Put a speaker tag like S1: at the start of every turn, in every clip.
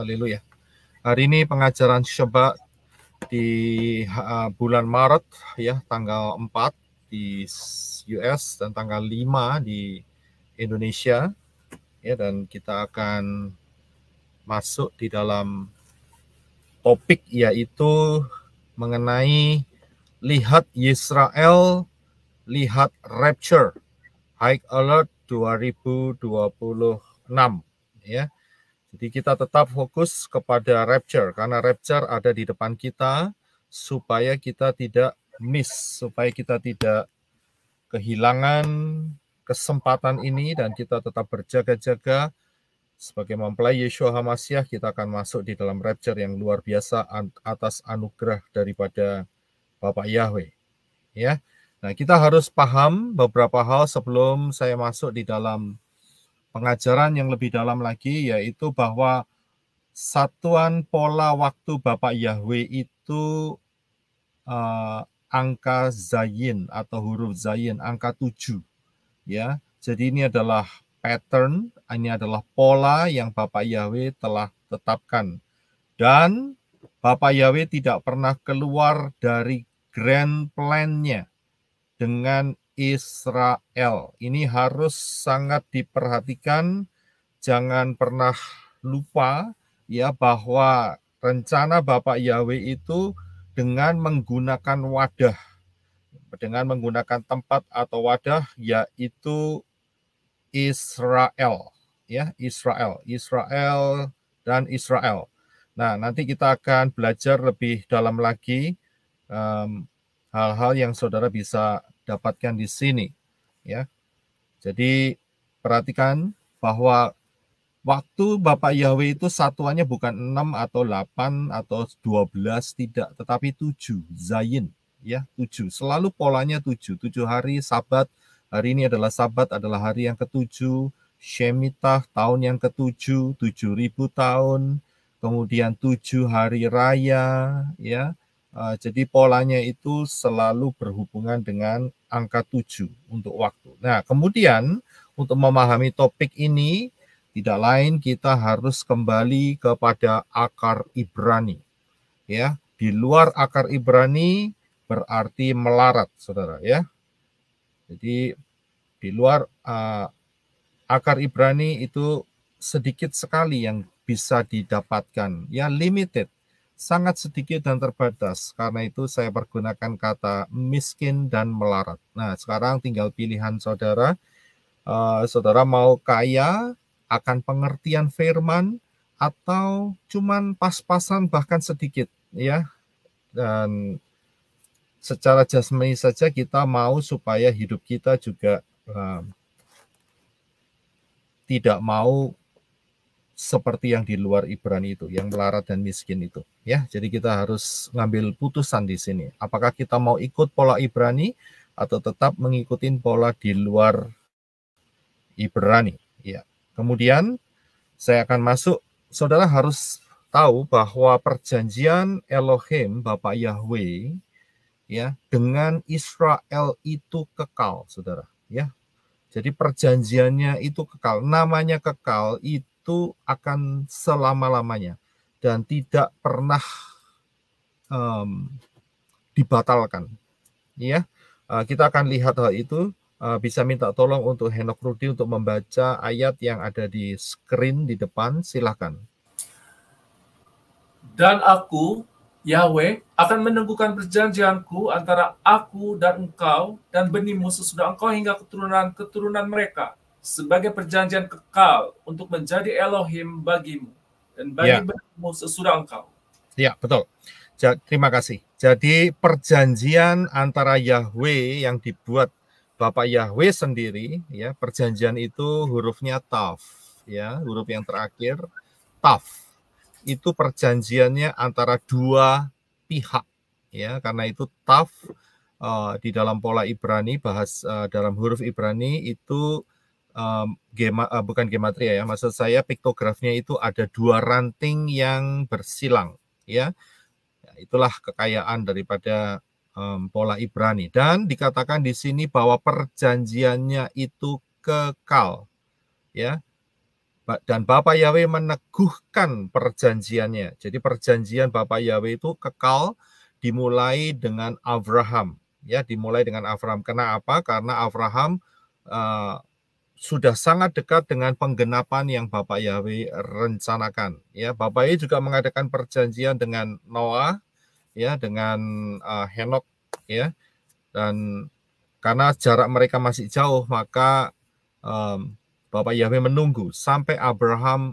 S1: Haleluya. Hari ini pengajaran Syaba di bulan Maret ya, tanggal 4 di US dan tanggal 5 di Indonesia ya, dan kita akan masuk di dalam topik yaitu mengenai lihat Yisrael, lihat Rapture, High Alert 2026 ya. Jadi kita tetap fokus kepada Rapture karena Rapture ada di depan kita supaya kita tidak miss, supaya kita tidak kehilangan kesempatan ini dan kita tetap berjaga-jaga sebagai mempelai Yeshua HaMasyiah. Kita akan masuk di dalam Rapture yang luar biasa atas anugerah daripada Bapak Yahweh ya. Nah, kita harus paham beberapa hal sebelum saya masuk di dalam pengajaran yang lebih dalam lagi, yaitu bahwa satuan pola waktu Bapak Yahweh itu angka Zayin atau huruf Zayin, angka 7 ya. Jadi ini adalah pattern, ini adalah pola yang Bapak Yahweh telah tetapkan, dan Bapak Yahweh tidak pernah keluar dari grand plan-nya dengan Israel. Ini harus sangat diperhatikan, jangan pernah lupa ya bahwa rencana Bapak Yahweh itu dengan menggunakan wadah, dengan menggunakan tempat atau wadah, yaitu Israel ya, Israel dan Israel. Nah, nanti kita akan belajar lebih dalam lagi hal-hal yang saudara bisa dapatkan di sini ya. Jadi perhatikan bahwa waktu Bapak Yahweh itu satuannya bukan 6 atau 8 atau 12, tidak, tetapi 7, Zayin ya, 7. Selalu polanya 7 hari Sabat. Hari ini adalah Sabat, adalah hari yang ke-7, Shemitah tahun yang ke-7, 7.000 tahun, kemudian 7 hari raya ya. Jadi polanya itu selalu berhubungan dengan angka 7 untuk waktu. Nah, kemudian untuk memahami topik ini, tidak lain kita harus kembali kepada akar Ibrani. Ya, di luar akar Ibrani berarti melarat, saudara ya. Jadi di luar akar Ibrani itu sedikit sekali yang bisa didapatkan, ya, limited. Sangat sedikit dan terbatas. Karena itu saya pergunakan kata miskin dan melarat. Nah, sekarang tinggal pilihan saudara. Saudara mau kaya akan pengertian firman atau cuman pas-pasan bahkan sedikit ya. Dan secara jasmani saja kita mau supaya hidup kita juga tidak mau seperti yang di luar Ibrani itu, yang melarat dan miskin itu ya. Jadi kita harus ngambil putusan di sini. Apakah kita mau ikut pola Ibrani atau tetap mengikuti pola di luar Ibrani ya. Kemudian saya akan masuk, saudara harus tahu bahwa perjanjian Elohim Bapak Yahweh ya dengan Israel itu kekal, saudara ya. Jadi perjanjiannya itu kekal, namanya kekal, itu akan selama-lamanya dan tidak pernah dibatalkan ya. Kita akan lihat hal itu. Bisa minta tolong untuk Henok Rudi untuk membaca ayat yang ada di screen di depan, silahkan.
S2: Dan aku, Yahweh, akan meneguhkan perjanjianku antara aku dan engkau dan benihmu sesudah engkau hingga keturunan-keturunan mereka, sebagai perjanjian kekal untuk menjadi Elohim bagimu dan bagi benihmu sesudah engkau.
S1: Ya, betul. Terima kasih. Jadi perjanjian antara Yahweh yang dibuat Bapak Yahweh sendiri ya, perjanjian itu hurufnya Taf ya, huruf yang terakhir Taf. Itu perjanjiannya antara dua pihak ya, karena itu Taf di dalam pola Ibrani, dalam huruf Ibrani itu bukan gematria ya, maksud saya piktografinya itu ada dua ranting yang bersilang ya. Itulah kekayaan daripada pola Ibrani, dan dikatakan di sini bahwa perjanjiannya itu kekal ya. Dan Bapa Yahweh meneguhkan perjanjiannya. Jadi perjanjian Bapa Yahweh itu kekal, dimulai dengan Abraham. Ya, dimulai dengan Abraham. Kenapa? Karena Abraham sudah sangat dekat dengan penggenapan yang Bapak Yahweh rencanakan. Ya, Bapak Yahweh juga mengadakan perjanjian dengan Noah, ya, dengan Henok, ya, dan karena jarak mereka masih jauh, maka Bapak Yahweh menunggu sampai Abraham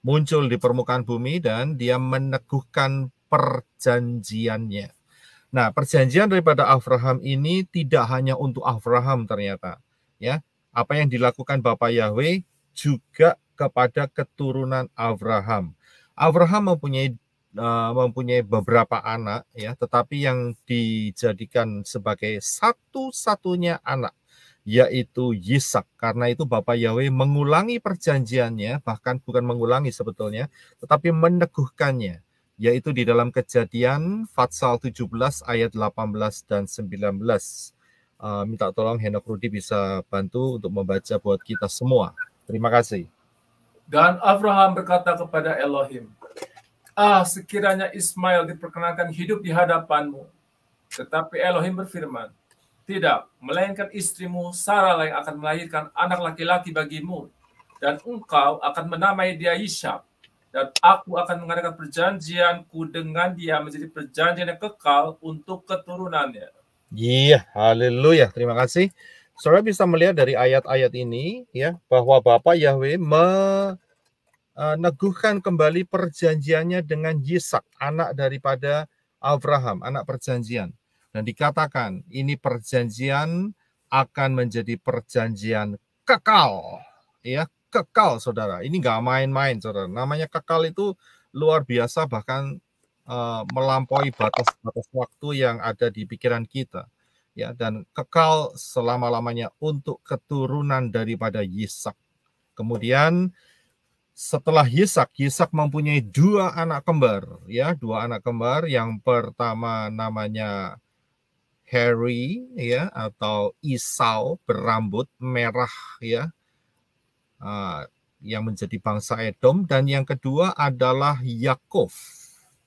S1: muncul di permukaan bumi dan dia meneguhkan perjanjiannya. Nah, perjanjian daripada Abraham ini tidak hanya untuk Abraham ternyata, ya. Apa yang dilakukan Bapak Yahweh juga kepada keturunan Abraham. Abraham mempunyai beberapa anak, ya, tetapi yang dijadikan sebagai satu-satunya anak yaitu Yisak. Karena itu Bapak Yahweh mengulangi perjanjiannya, bahkan bukan mengulangi sebetulnya, tetapi meneguhkannya, yaitu di dalam Kejadian Fatsal 17 ayat 18 dan 19. Minta tolong Henok Rudi bisa bantu untuk membaca buat kita semua. Terima kasih.
S2: Dan Abraham berkata kepada Elohim, sekiranya Ismail diperkenankan hidup di hadapanmu. Tetapi Elohim berfirman, tidak, melainkan istrimu Sarah yang akan melahirkan anak laki-laki bagimu, dan engkau akan menamai dia Ishak, dan aku akan mengadakan perjanjianku dengan dia menjadi perjanjian yang kekal untuk keturunannya.
S1: Iya, haleluya. Terima kasih. Saudara bisa melihat dari ayat-ayat ini, ya, bahwa Bapak Yahweh meneguhkan kembali perjanjiannya dengan Yisak, anak daripada Abraham, anak perjanjian. Dan dikatakan ini perjanjian akan menjadi perjanjian kekal, ya, kekal, saudara. Ini nggak main-main, saudara. Namanya kekal itu luar biasa, bahkan melampaui batas-batas waktu yang ada di pikiran kita, ya, dan kekal selama-lamanya untuk keturunan daripada Yisak. Kemudian setelah Yisak mempunyai dua anak kembar, ya, dua anak kembar. Yang pertama namanya Heri, ya, atau Esau, berambut merah, ya, yang menjadi bangsa Edom, dan yang kedua adalah Yakov,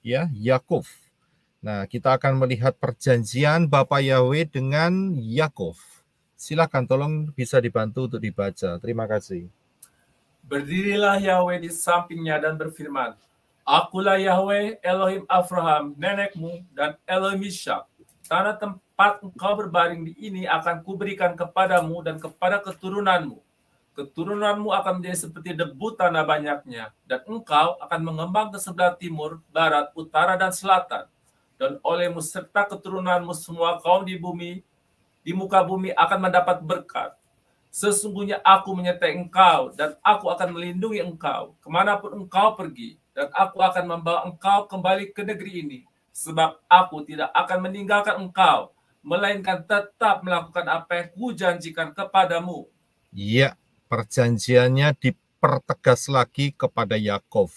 S1: ya, Yakov. Nah, kita akan melihat perjanjian Bapak Yahweh dengan Yakov. Silakan, tolong bisa dibantu untuk dibaca. Terima kasih.
S2: Berdirilah Yahweh di sampingnya dan berfirman, Akulah Yahweh, Elohim Abraham, nenekmu, dan Elohim Ishak. Tanah tempat engkau berbaring di ini akan kuberikan kepadamu dan kepada keturunanmu. Keturunanmu akan menjadi seperti debu tanah banyaknya, dan engkau akan mengembang ke sebelah timur, barat, utara, dan selatan. Dan olehmu serta keturunanmu semua kaum di muka bumi akan mendapat berkat. Sesungguhnya aku menyertai engkau, dan aku akan melindungi engkau kemanapun engkau pergi, dan aku akan membawa engkau kembali ke negeri ini, sebab aku tidak akan meninggalkan engkau, melainkan tetap melakukan apa yang kujanjikan kepadamu.
S1: Iya, perjanjiannya dipertegas lagi kepada Yakov.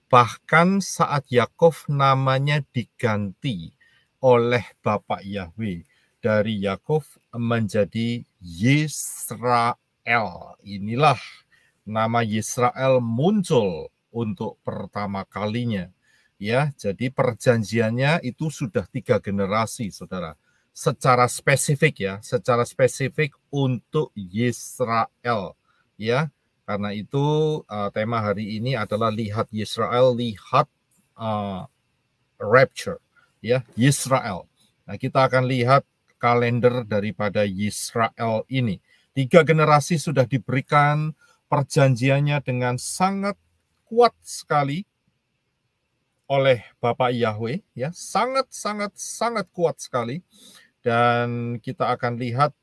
S1: Bahkan saat Yakov namanya diganti oleh Bapak Yahweh, dari Yakov menjadi Yisrael. Inilah nama Yisrael muncul untuk pertama kalinya, ya. Jadi perjanjiannya itu sudah 3 generasi, saudara. Secara spesifik untuk Yisrael, ya. Karena itu tema hari ini adalah lihat Yisrael, lihat rapture, ya, Yisrael. Nah, kita akan lihat kalender daripada Yisrael ini. 3 generasi sudah diberikan perjanjiannya dengan sangat kuat sekali oleh Bapak Yahweh, ya, sangat kuat sekali. Dan kita akan lihat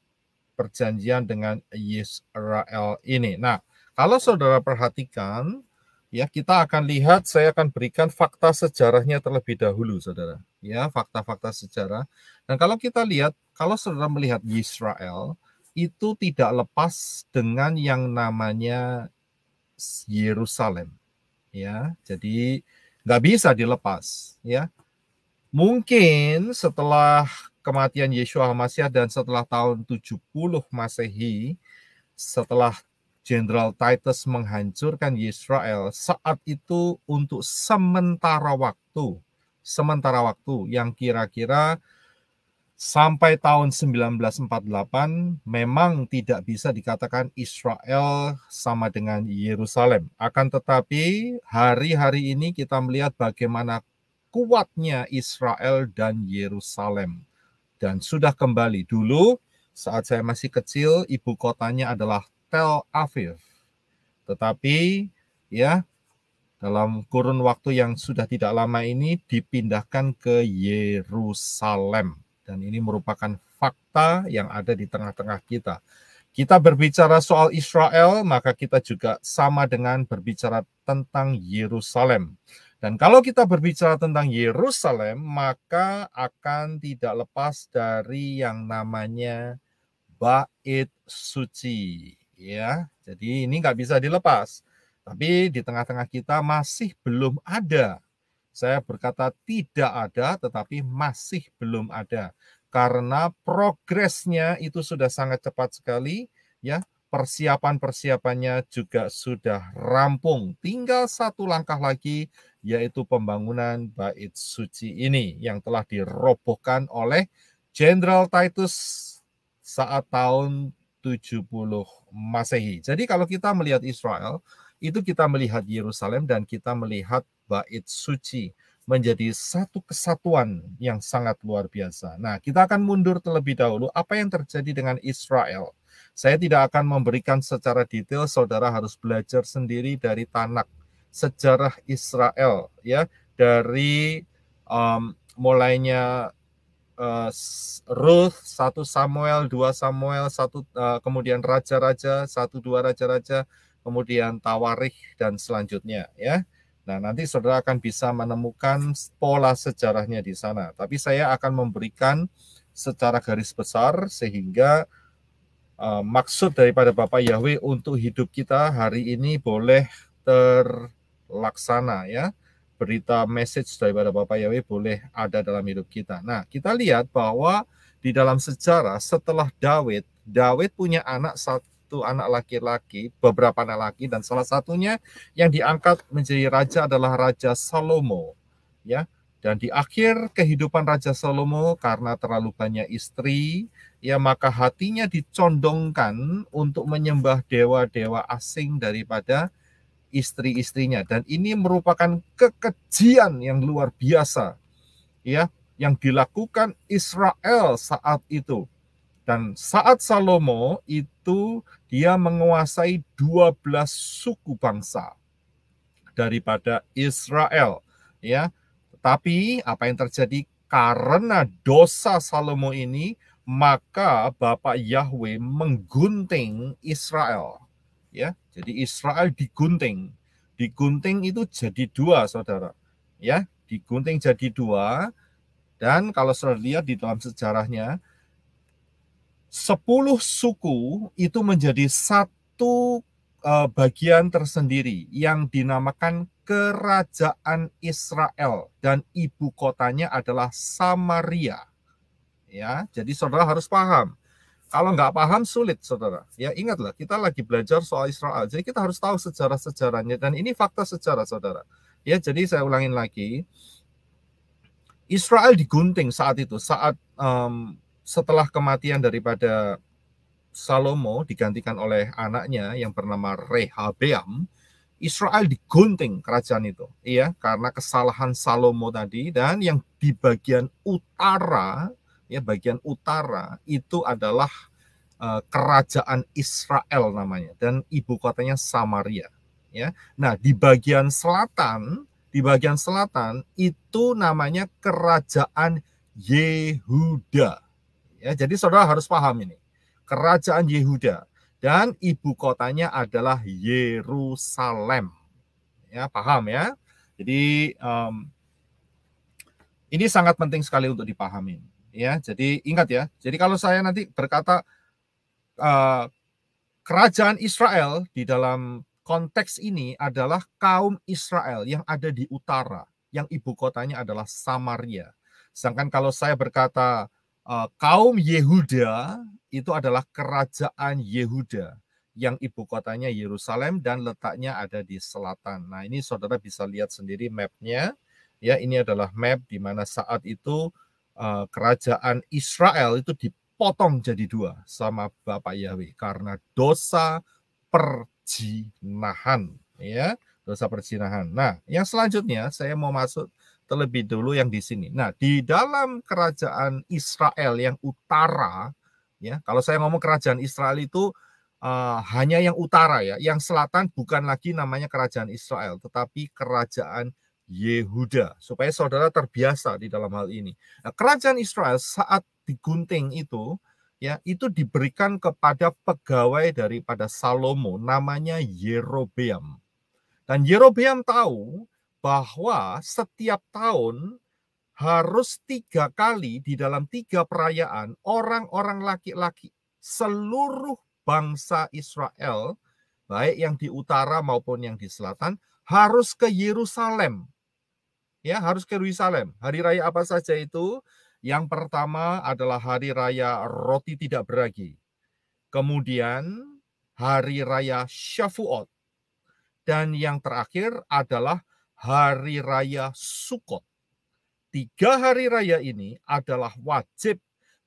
S1: perjanjian dengan Yisrael ini. Nah, kalau saudara perhatikan, ya, kita akan lihat, saya akan berikan fakta sejarahnya terlebih dahulu, saudara. Ya, fakta-fakta sejarah. Dan kalau kita lihat, kalau saudara melihat Yisrael, itu tidak lepas dengan yang namanya Yerusalem. Ya, jadi nggak bisa dilepas. Ya, mungkin setelah kematian Yeshua HaMasyiah dan setelah tahun 70 Masehi, setelah Jenderal Titus menghancurkan Israel saat itu untuk sementara waktu yang kira-kira sampai tahun 1948 memang tidak bisa dikatakan Israel sama dengan Yerusalem. Akan tetapi hari-hari ini kita melihat bagaimana kuatnya Israel dan Yerusalem. Dan sudah kembali. Dulu saat saya masih kecil, ibu kotanya adalah Tel Aviv. Tetapi ya dalam kurun waktu yang sudah tidak lama ini dipindahkan ke Yerusalem. Dan ini merupakan fakta yang ada di tengah-tengah kita. Kita berbicara soal Israel, maka kita juga sama dengan berbicara tentang Yerusalem. Dan kalau kita berbicara tentang Yerusalem, maka akan tidak lepas dari yang namanya Bait Suci. Ya, jadi ini nggak bisa dilepas. Tapi di tengah-tengah kita masih belum ada. Saya berkata tidak ada, tetapi masih belum ada. Karena progresnya itu sudah sangat cepat sekali, ya. Persiapan-persiapannya juga sudah rampung. Tinggal satu langkah lagi, yaitu pembangunan Bait Suci ini yang telah dirobohkan oleh Jenderal Titus saat tahun 70 Masehi. Jadi kalau kita melihat Israel, itu kita melihat Yerusalem dan kita melihat Bait Suci menjadi satu kesatuan yang sangat luar biasa. Nah, kita akan mundur terlebih dahulu. Apa yang terjadi dengan Israel? Saya tidak akan memberikan secara detail, saudara harus belajar sendiri dari Tanakh, sejarah Israel, ya, dari mulainya Ruth, 1 Samuel, 2 Samuel, kemudian raja-raja, 1-2 raja-raja, kemudian Tawarikh dan selanjutnya, ya. Nah, nanti saudara akan bisa menemukan pola sejarahnya di sana. Tapi saya akan memberikan secara garis besar sehingga maksud daripada Bapak Yahweh untuk hidup kita hari ini boleh terlaksana, ya. Berita message daripada Bapak Yahweh boleh ada dalam hidup kita. Nah, kita lihat bahwa di dalam sejarah setelah Daud punya satu anak laki-laki, beberapa anak laki, dan salah satunya yang diangkat menjadi raja adalah Raja Salomo, ya. Dan di akhir kehidupan Raja Salomo, karena terlalu banyak istri, ya, maka hatinya dicondongkan untuk menyembah dewa-dewa asing daripada istri-istrinya. Dan ini merupakan kekejian yang luar biasa, ya, yang dilakukan Israel saat itu. Dan saat Salomo itu dia menguasai 12 suku bangsa daripada Israel, ya. Tetapi apa yang terjadi karena dosa Salomo ini, maka Bapak Yahweh menggunting Israel, ya. Jadi Israel digunting itu jadi 2, saudara, ya, digunting jadi 2. Dan kalau saudara lihat di dalam sejarahnya, 10 suku itu menjadi satu bagian tersendiri yang dinamakan Kerajaan Israel, dan ibu kotanya adalah Samaria, ya. Jadi saudara harus paham. Kalau nggak paham sulit, saudara. Ya, ingatlah, kita lagi belajar soal Israel. Jadi kita harus tahu sejarah-sejarahnya. Dan ini fakta sejarah, saudara. Ya, jadi saya ulangin lagi. Israel digunting saat itu. Setelah kematian daripada Salomo digantikan oleh anaknya yang bernama Rehabeam, Israel digunting kerajaan itu. Iya, karena kesalahan Salomo tadi. Dan yang di bagian utara, ya, bagian utara itu adalah kerajaan Israel namanya, dan ibu kotanya Samaria, ya. Nah, di bagian selatan itu namanya kerajaan Yehuda, ya. Jadi saudara harus paham ini, kerajaan Yehuda, dan ibu kotanya adalah Yerusalem, ya. Paham, ya. Jadi ini sangat penting sekali untuk dipahami, ya. Jadi ingat, ya. Jadi kalau saya nanti berkata kerajaan Israel di dalam konteks ini adalah kaum Israel yang ada di utara, yang ibu kotanya adalah Samaria. Sedangkan kalau saya berkata kaum Yehuda, itu adalah kerajaan Yehuda yang ibu kotanya Yerusalem dan letaknya ada di selatan. Nah, ini saudara bisa lihat sendiri mapnya. Ya, ini adalah map di mana saat itu kerajaan Israel itu dipotong jadi dua sama Bapak Yahweh karena dosa perjinahan, ya, dosa perjinahan. Nah, yang selanjutnya saya mau masuk terlebih dulu yang di sini. Nah, di dalam kerajaan Israel yang utara, ya, kalau saya ngomong kerajaan Israel itu hanya yang utara, ya, yang selatan bukan lagi namanya kerajaan Israel, tetapi kerajaan Yehuda, supaya saudara terbiasa di dalam hal ini. Nah, kerajaan Israel saat digunting itu, ya, itu diberikan kepada pegawai daripada Salomo, namanya Yerobeam. Dan Yerobeam tahu bahwa setiap tahun harus 3 kali di dalam 3 perayaan orang-orang laki-laki seluruh bangsa Israel, baik yang di utara maupun yang di selatan, harus ke Yerusalem. Ya, harus ke Yerusalem. Hari raya apa saja itu? Yang pertama adalah hari raya roti tidak beragi. Kemudian hari raya Shavuot. Dan yang terakhir adalah hari raya Sukkot. 3 hari raya ini adalah wajib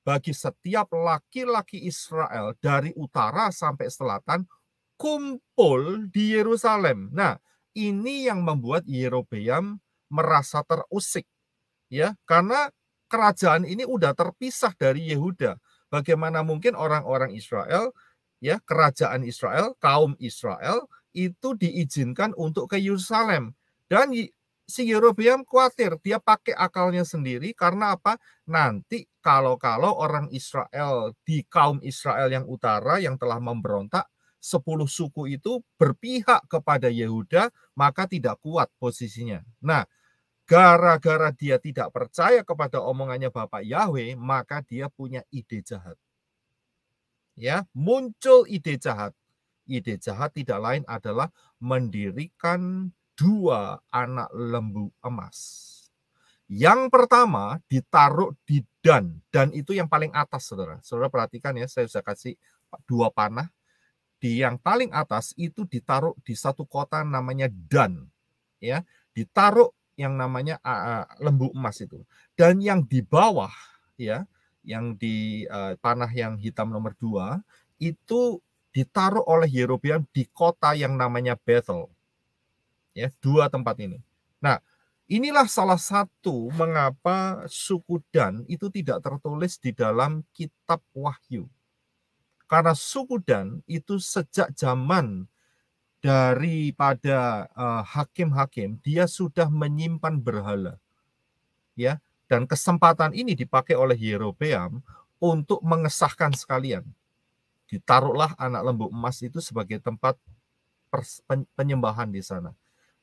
S1: bagi setiap laki-laki Israel dari utara sampai selatan kumpul di Yerusalem. Nah, ini yang membuat Yerobeam merasa terusik, ya, karena kerajaan ini udah terpisah dari Yehuda. Bagaimana mungkin orang-orang Israel, ya, kerajaan Israel, kaum Israel itu diizinkan untuk ke Yerusalem. Dan si Yerobeam khawatir, dia pakai akalnya sendiri karena apa? Nanti kalau orang Israel di kaum Israel yang utara yang telah memberontak, 10 suku itu berpihak kepada Yehuda, maka tidak kuat posisinya. Nah, gara-gara dia tidak percaya kepada omongannya Bapak Yahweh, maka dia punya ide jahat. Ya, muncul ide jahat. Ide jahat tidak lain adalah mendirikan 2 anak lembu emas. Yang pertama ditaruh di Dan itu yang paling atas, saudara. Saudara perhatikan ya, saya sudah kasih 2 panah. Di yang paling atas itu ditaruh di satu kota namanya Dan, ya, ditaruh yang namanya lembu emas itu. Dan yang di bawah, ya, yang di panah yang hitam nomor 2 itu ditaruh oleh Yerobeam di kota yang namanya Bethel. Ya, 2 tempat ini. Nah, inilah salah satu mengapa suku Dan itu tidak tertulis di dalam kitab Wahyu. Karena suku Dan itu sejak zaman daripada hakim-hakim, dia sudah menyimpan berhala. Ya, dan kesempatan ini dipakai oleh Yerobeam untuk mengesahkan sekalian. Ditaruhlah anak lembu emas itu sebagai tempat penyembahan di sana.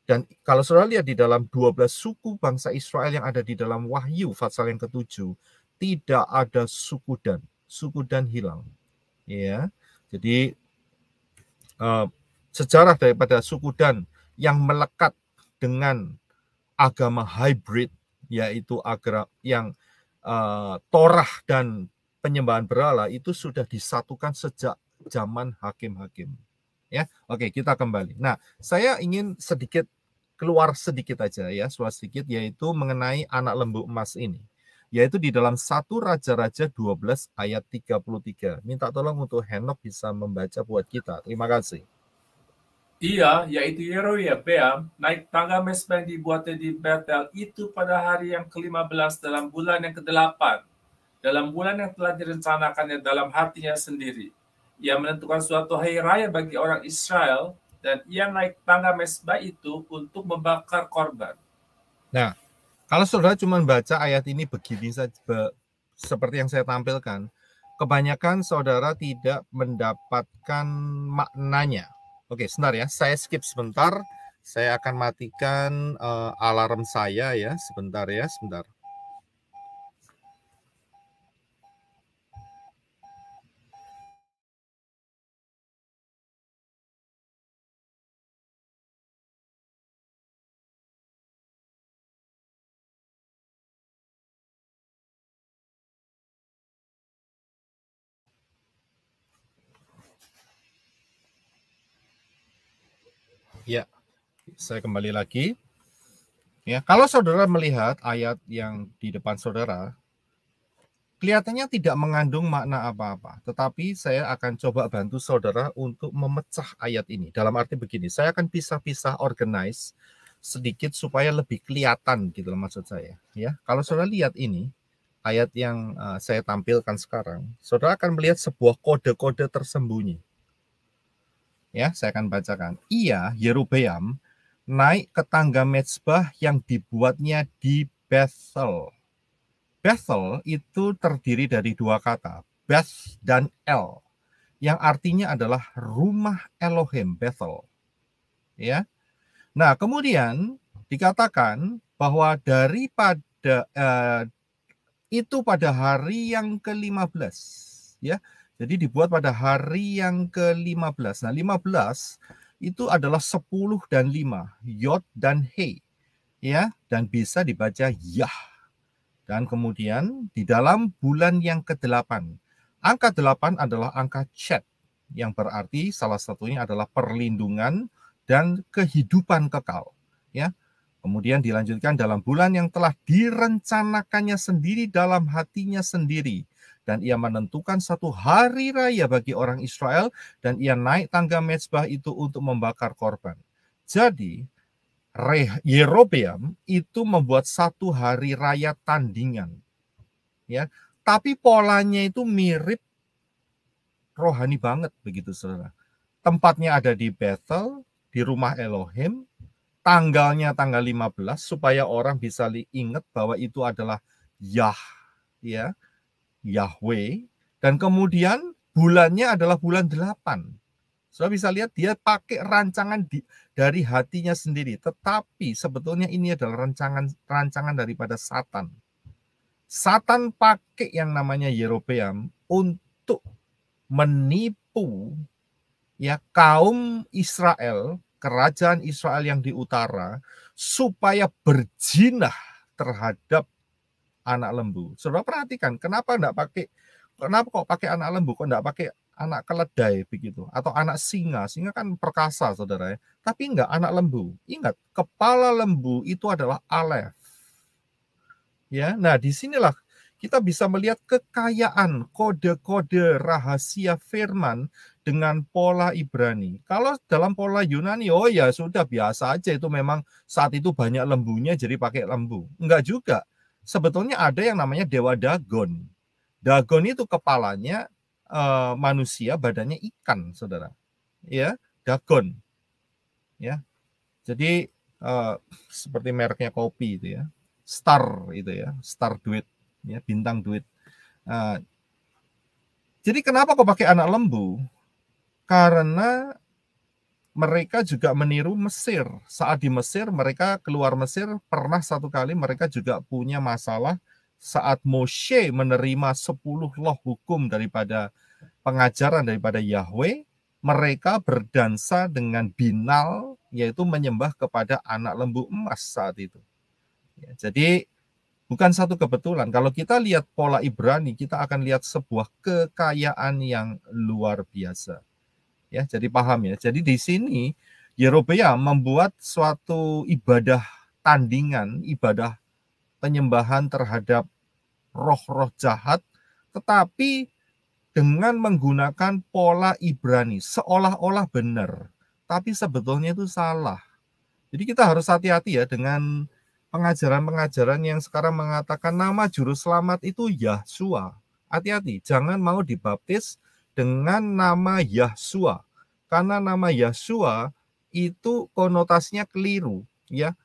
S1: Dan kalau saudara lihat di dalam 12 suku bangsa Israel yang ada di dalam Wahyu pasal yang ke-7, tidak ada suku Dan. Suku Dan hilang. Ya. Jadi sejarah daripada suku Dan yang melekat dengan agama hybrid, yaitu agama yang Torah dan penyembahan berhala itu sudah disatukan sejak zaman hakim-hakim. Ya, oke, kita kembali. Nah, saya ingin keluar sedikit aja ya, sedikit, yaitu mengenai anak lembu emas ini. Yaitu di dalam 1 Raja-Raja 12 ayat 33. Minta tolong untuk Henok bisa membaca buat kita. Terima kasih.
S2: Ia, yaitu Yerobeam, naik tangga mesbah yang dibuatnya di Betel itu pada hari yang ke-15 dalam bulan yang ke-8, dalam bulan yang telah direncanakannya dalam hatinya sendiri. Ia menentukan suatu hari raya bagi orang Israel, dan ia naik tangga mesbah itu untuk membakar korban.
S1: Nah, kalau saudara cuma baca ayat ini begini saja, seperti yang saya tampilkan, kebanyakan saudara tidak mendapatkan maknanya. Oke, sebentar ya, saya skip sebentar. Saya akan matikan alarm saya ya, sebentar ya, sebentar. Ya, saya kembali lagi. Ya, kalau saudara melihat ayat yang di depan saudara, kelihatannya tidak mengandung makna apa-apa. Tetapi saya akan coba bantu saudara untuk memecah ayat ini. Dalam arti begini, saya akan pisah-pisah organize sedikit supaya lebih kelihatan gitu maksud saya. Ya, kalau saudara lihat ini, ayat yang saya tampilkan sekarang, saudara akan melihat sebuah kode-kode tersembunyi. Ya, saya akan bacakan. Ia, Yerobeam, naik ke tangga mezbah yang dibuatnya di Bethel. Bethel itu terdiri dari dua kata, Beth dan El, yang artinya adalah rumah Elohim, Bethel. Ya. Nah, kemudian dikatakan bahwa daripada itu pada hari yang ke-15, ya. Jadi dibuat pada hari yang ke-15. Nah, 15 itu adalah 10 dan 5, Yod dan He, ya, dan bisa dibaca Yah. Dan kemudian di dalam bulan yang ke-8, angka 8 adalah angka Chet, yang berarti salah satunya adalah perlindungan dan kehidupan kekal, ya. Kemudian dilanjutkan dalam bulan yang telah direncanakannya sendiri dalam hatinya sendiri. Dan ia menentukan satu hari raya bagi orang Israel. Dan ia naik tangga mezbah itu untuk membakar korban. Jadi Yerobeam itu membuat satu hari raya tandingan. Ya, tapi polanya itu mirip rohani banget begitu saudara. Tempatnya ada di Bethel, di rumah Elohim. Tanggalnya tanggal 15 supaya orang bisa ingat bahwa itu adalah Yah, ya, Yahweh, dan kemudian bulannya adalah bulan 8. Saudara bisa lihat dia pakai rancangan dari hatinya sendiri, tetapi sebetulnya ini adalah rancangan daripada Satan. Satan pakai yang namanya Yerobeam untuk menipu ya kaum Israel, kerajaan Israel yang di utara, supaya berjinah terhadap anak lembu. Saudara perhatikan, kenapa kok pakai anak lembu, kok enggak pakai anak keledai begitu, atau anak singa? Singa kan perkasa, saudara ya. Tapi enggak, anak lembu. Ingat, kepala lembu itu adalah Aleph. Ya, nah disinilah kita bisa melihat kekayaan kode-kode rahasia firman dengan pola Ibrani. Kalau dalam pola Yunani, oh ya sudah biasa aja, itu memang saat itu banyak lembunya jadi pakai lembu. Enggak juga. Sebetulnya ada yang namanya dewa Dagon. Dagon itu kepalanya manusia, badannya ikan, saudara. Ya, Dagon. Ya, jadi seperti mereknya kopi itu ya, Star itu ya, Star duit. Ya, bintang duit. Jadi kenapa kok pakai anak lembu? Karena mereka juga meniru Mesir. Saat di Mesir, mereka keluar Mesir, pernah satu kali mereka juga punya masalah saat Moshe menerima 10 loh hukum daripada pengajaran daripada Yahweh, mereka berdansa dengan binal, yaitu menyembah kepada anak lembu emas saat itu. Ya, jadi bukan satu kebetulan. Kalau kita lihat pola Ibrani, kita akan lihat sebuah kekayaan yang luar biasa. Ya, jadi paham ya. Jadi di sini Yerobeam membuat suatu ibadah tandingan, ibadah penyembahan terhadap roh-roh jahat, tetapi dengan menggunakan pola Ibrani, seolah-olah benar, tapi sebetulnya itu salah. Jadi kita harus hati-hati ya dengan pengajaran-pengajaran yang sekarang mengatakan nama juru selamat itu Yahshua. Hati-hati, jangan mau dibaptis dengan nama Yahshua. Karena nama Yahshua itu konotasinya keliru, ya.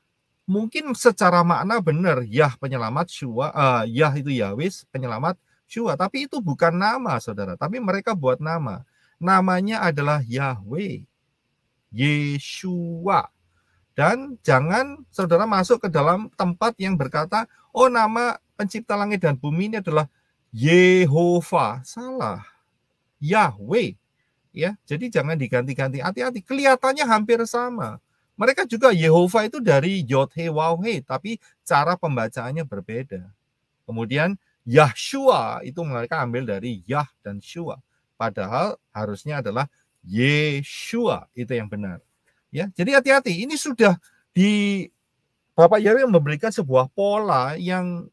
S1: Mungkin secara makna benar, Yah penyelamat, Shua, Yah itu Yahweh penyelamat, Shua, tapi itu bukan nama, saudara. Tapi mereka buat nama. Namanya adalah Yahweh, Yeshua. Dan jangan saudara masuk ke dalam tempat yang berkata, oh nama pencipta langit dan bumi ini adalah Yehova. Salah. Yahweh. Ya, jadi jangan diganti-ganti. Hati-hati, kelihatannya hampir sama. Mereka juga Yehova itu dari Yod-He, Waw-He, tapi cara pembacaannya berbeda. Kemudian Yahshua itu mereka ambil dari Yah dan Shua. Padahal harusnya adalah Yeshua, itu yang benar. Ya, jadi hati-hati. Ini sudah di Bapak Yahweh memberikan sebuah pola yang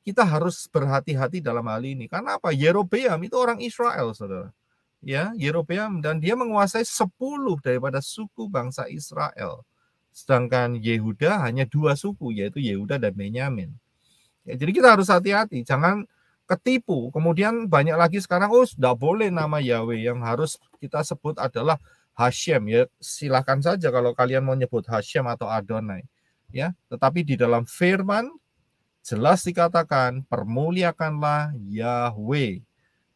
S1: kita harus berhati-hati dalam hal ini. Karena apa? Yerobeam itu orang Israel, saudara. Ya, Yerobeam, dan dia menguasai 10 daripada suku bangsa Israel. Sedangkan Yehuda hanya 2 suku, yaitu Yehuda dan Benyamin. Ya, jadi kita harus hati-hati, jangan ketipu. Kemudian banyak lagi sekarang, sudah boleh nama Yahweh, yang harus kita sebut adalah Hashem. Ya, silakan saja kalau kalian mau nyebut Hashem atau Adonai. Ya, tetapi di dalam firman jelas dikatakan permuliakanlah Yahweh.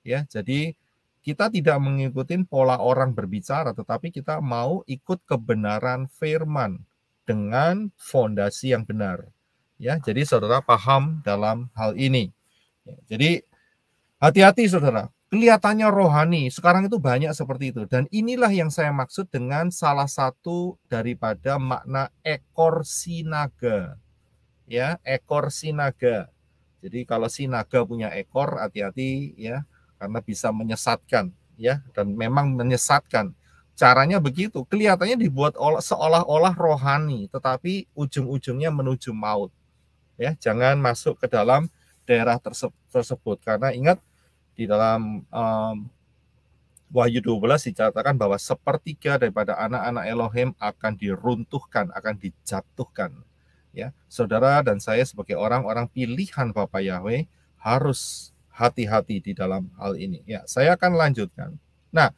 S1: Ya, jadi kita tidak mengikuti pola orang berbicara, tetapi kita mau ikut kebenaran firman dengan fondasi yang benar. Ya, jadi saudara paham dalam hal ini. Ya, jadi hati-hati saudara. Kelihatannya rohani, sekarang itu banyak seperti itu. Dan inilah yang saya maksud dengan salah satu daripada makna ekor sinaga. Ya, ekor sinaga. Jadi kalau sinaga punya ekor, hati-hati ya, karena bisa menyesatkan ya, dan memang menyesatkan. Caranya begitu, kelihatannya dibuat seolah-olah rohani, tetapi ujung-ujungnya menuju maut. Ya, jangan masuk ke dalam daerah tersebut, karena ingat di dalam Wahyu 12 dikatakan bahwa sepertiga daripada anak-anak Elohim akan diruntuhkan, akan dijatuhkan. Ya, saudara dan saya sebagai orang-orang pilihan Bapak Yahweh harus hati-hati di dalam hal ini. Ya, saya akan lanjutkan. Nah,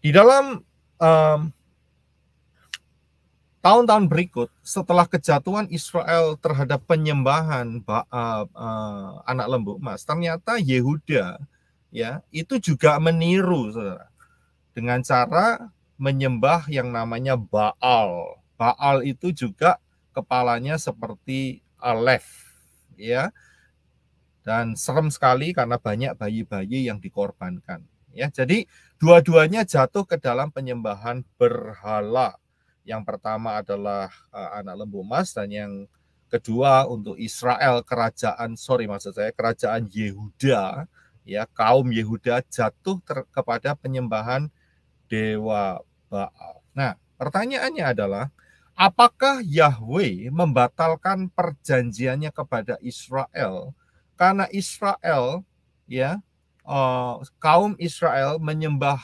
S1: di dalam tahun-tahun berikut setelah kejatuhan Israel terhadap penyembahan anak lembu emas, ternyata Yehuda ya itu juga meniru, saudara, dengan cara menyembah yang namanya Baal. Baal itu juga kepalanya seperti Aleph, ya, dan serem sekali karena banyak bayi-bayi yang dikorbankan. Ya, jadi dua-duanya jatuh ke dalam penyembahan berhala. Yang pertama adalah anak lembu emas, dan yang kedua untuk Israel, kerajaan Yehuda, ya, kaum Yehuda jatuh kepada penyembahan dewa Baal. Nah, pertanyaannya adalah, apakah Yahweh membatalkan perjanjiannya kepada Israel karena Israel, ya, kaum Israel menyembah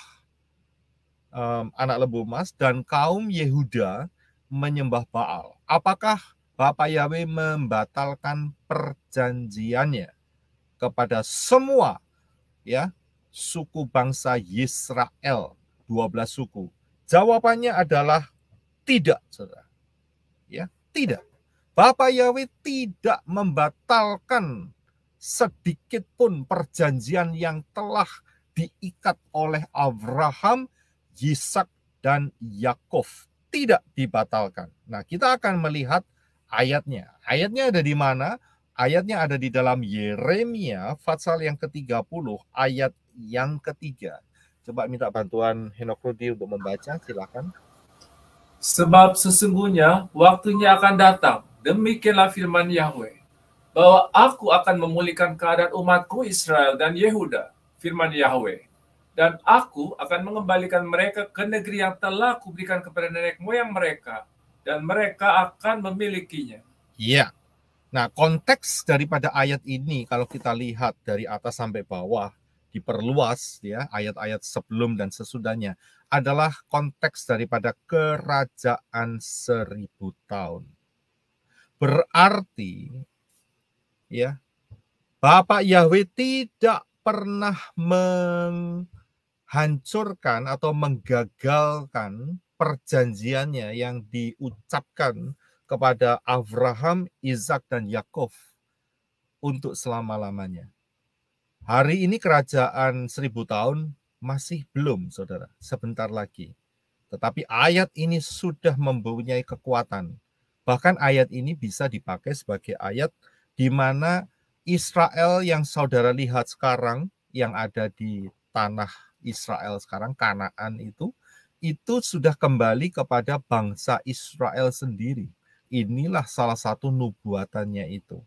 S1: anak lembu emas dan kaum Yehuda menyembah Baal? Apakah Bapak Yahweh membatalkan perjanjiannya kepada semua, ya, suku bangsa Israel, 12 suku? Jawabannya adalah tidak, saudara. Ya, tidak. Bapak Yahweh tidak membatalkan sedikit pun perjanjian yang telah diikat oleh Abraham, Ishak, dan Yakov. Tidak dibatalkan. Nah, kita akan melihat ayatnya. Ayatnya ada di mana? Ayatnya ada di dalam Yeremia pasal yang ke-30, ayat yang ketiga. Coba minta bantuan Henok Rudi untuk membaca, silakan.
S2: Sebab sesungguhnya waktunya akan datang, demikianlah firman Yahweh, bahwa aku akan memulihkan keadaan umatku Israel dan Yehuda, firman Yahweh. Dan aku akan mengembalikan mereka ke negeri yang telah kuberikan kepada nenek moyang mereka, dan mereka akan memilikinya.
S1: Iya. Nah, konteks daripada ayat ini kalau kita lihat dari atas sampai bawah, diperluas ya, ayat-ayat sebelum dan sesudahnya, adalah konteks daripada kerajaan 1000 tahun. Berarti ya, Bapak Yahweh tidak pernah menghancurkan atau menggagalkan perjanjiannya yang diucapkan kepada Abraham, Ishak, dan Yakov untuk selama-lamanya. Hari ini kerajaan 1000 tahun masih belum, saudara, sebentar lagi. Tetapi ayat ini sudah mempunyai kekuatan. Bahkan ayat ini bisa dipakai sebagai ayat di mana Israel yang saudara lihat sekarang, yang ada di tanah Israel sekarang, Kanaan itu sudah kembali kepada bangsa Israel sendiri. Inilah salah satu nubuatannya itu.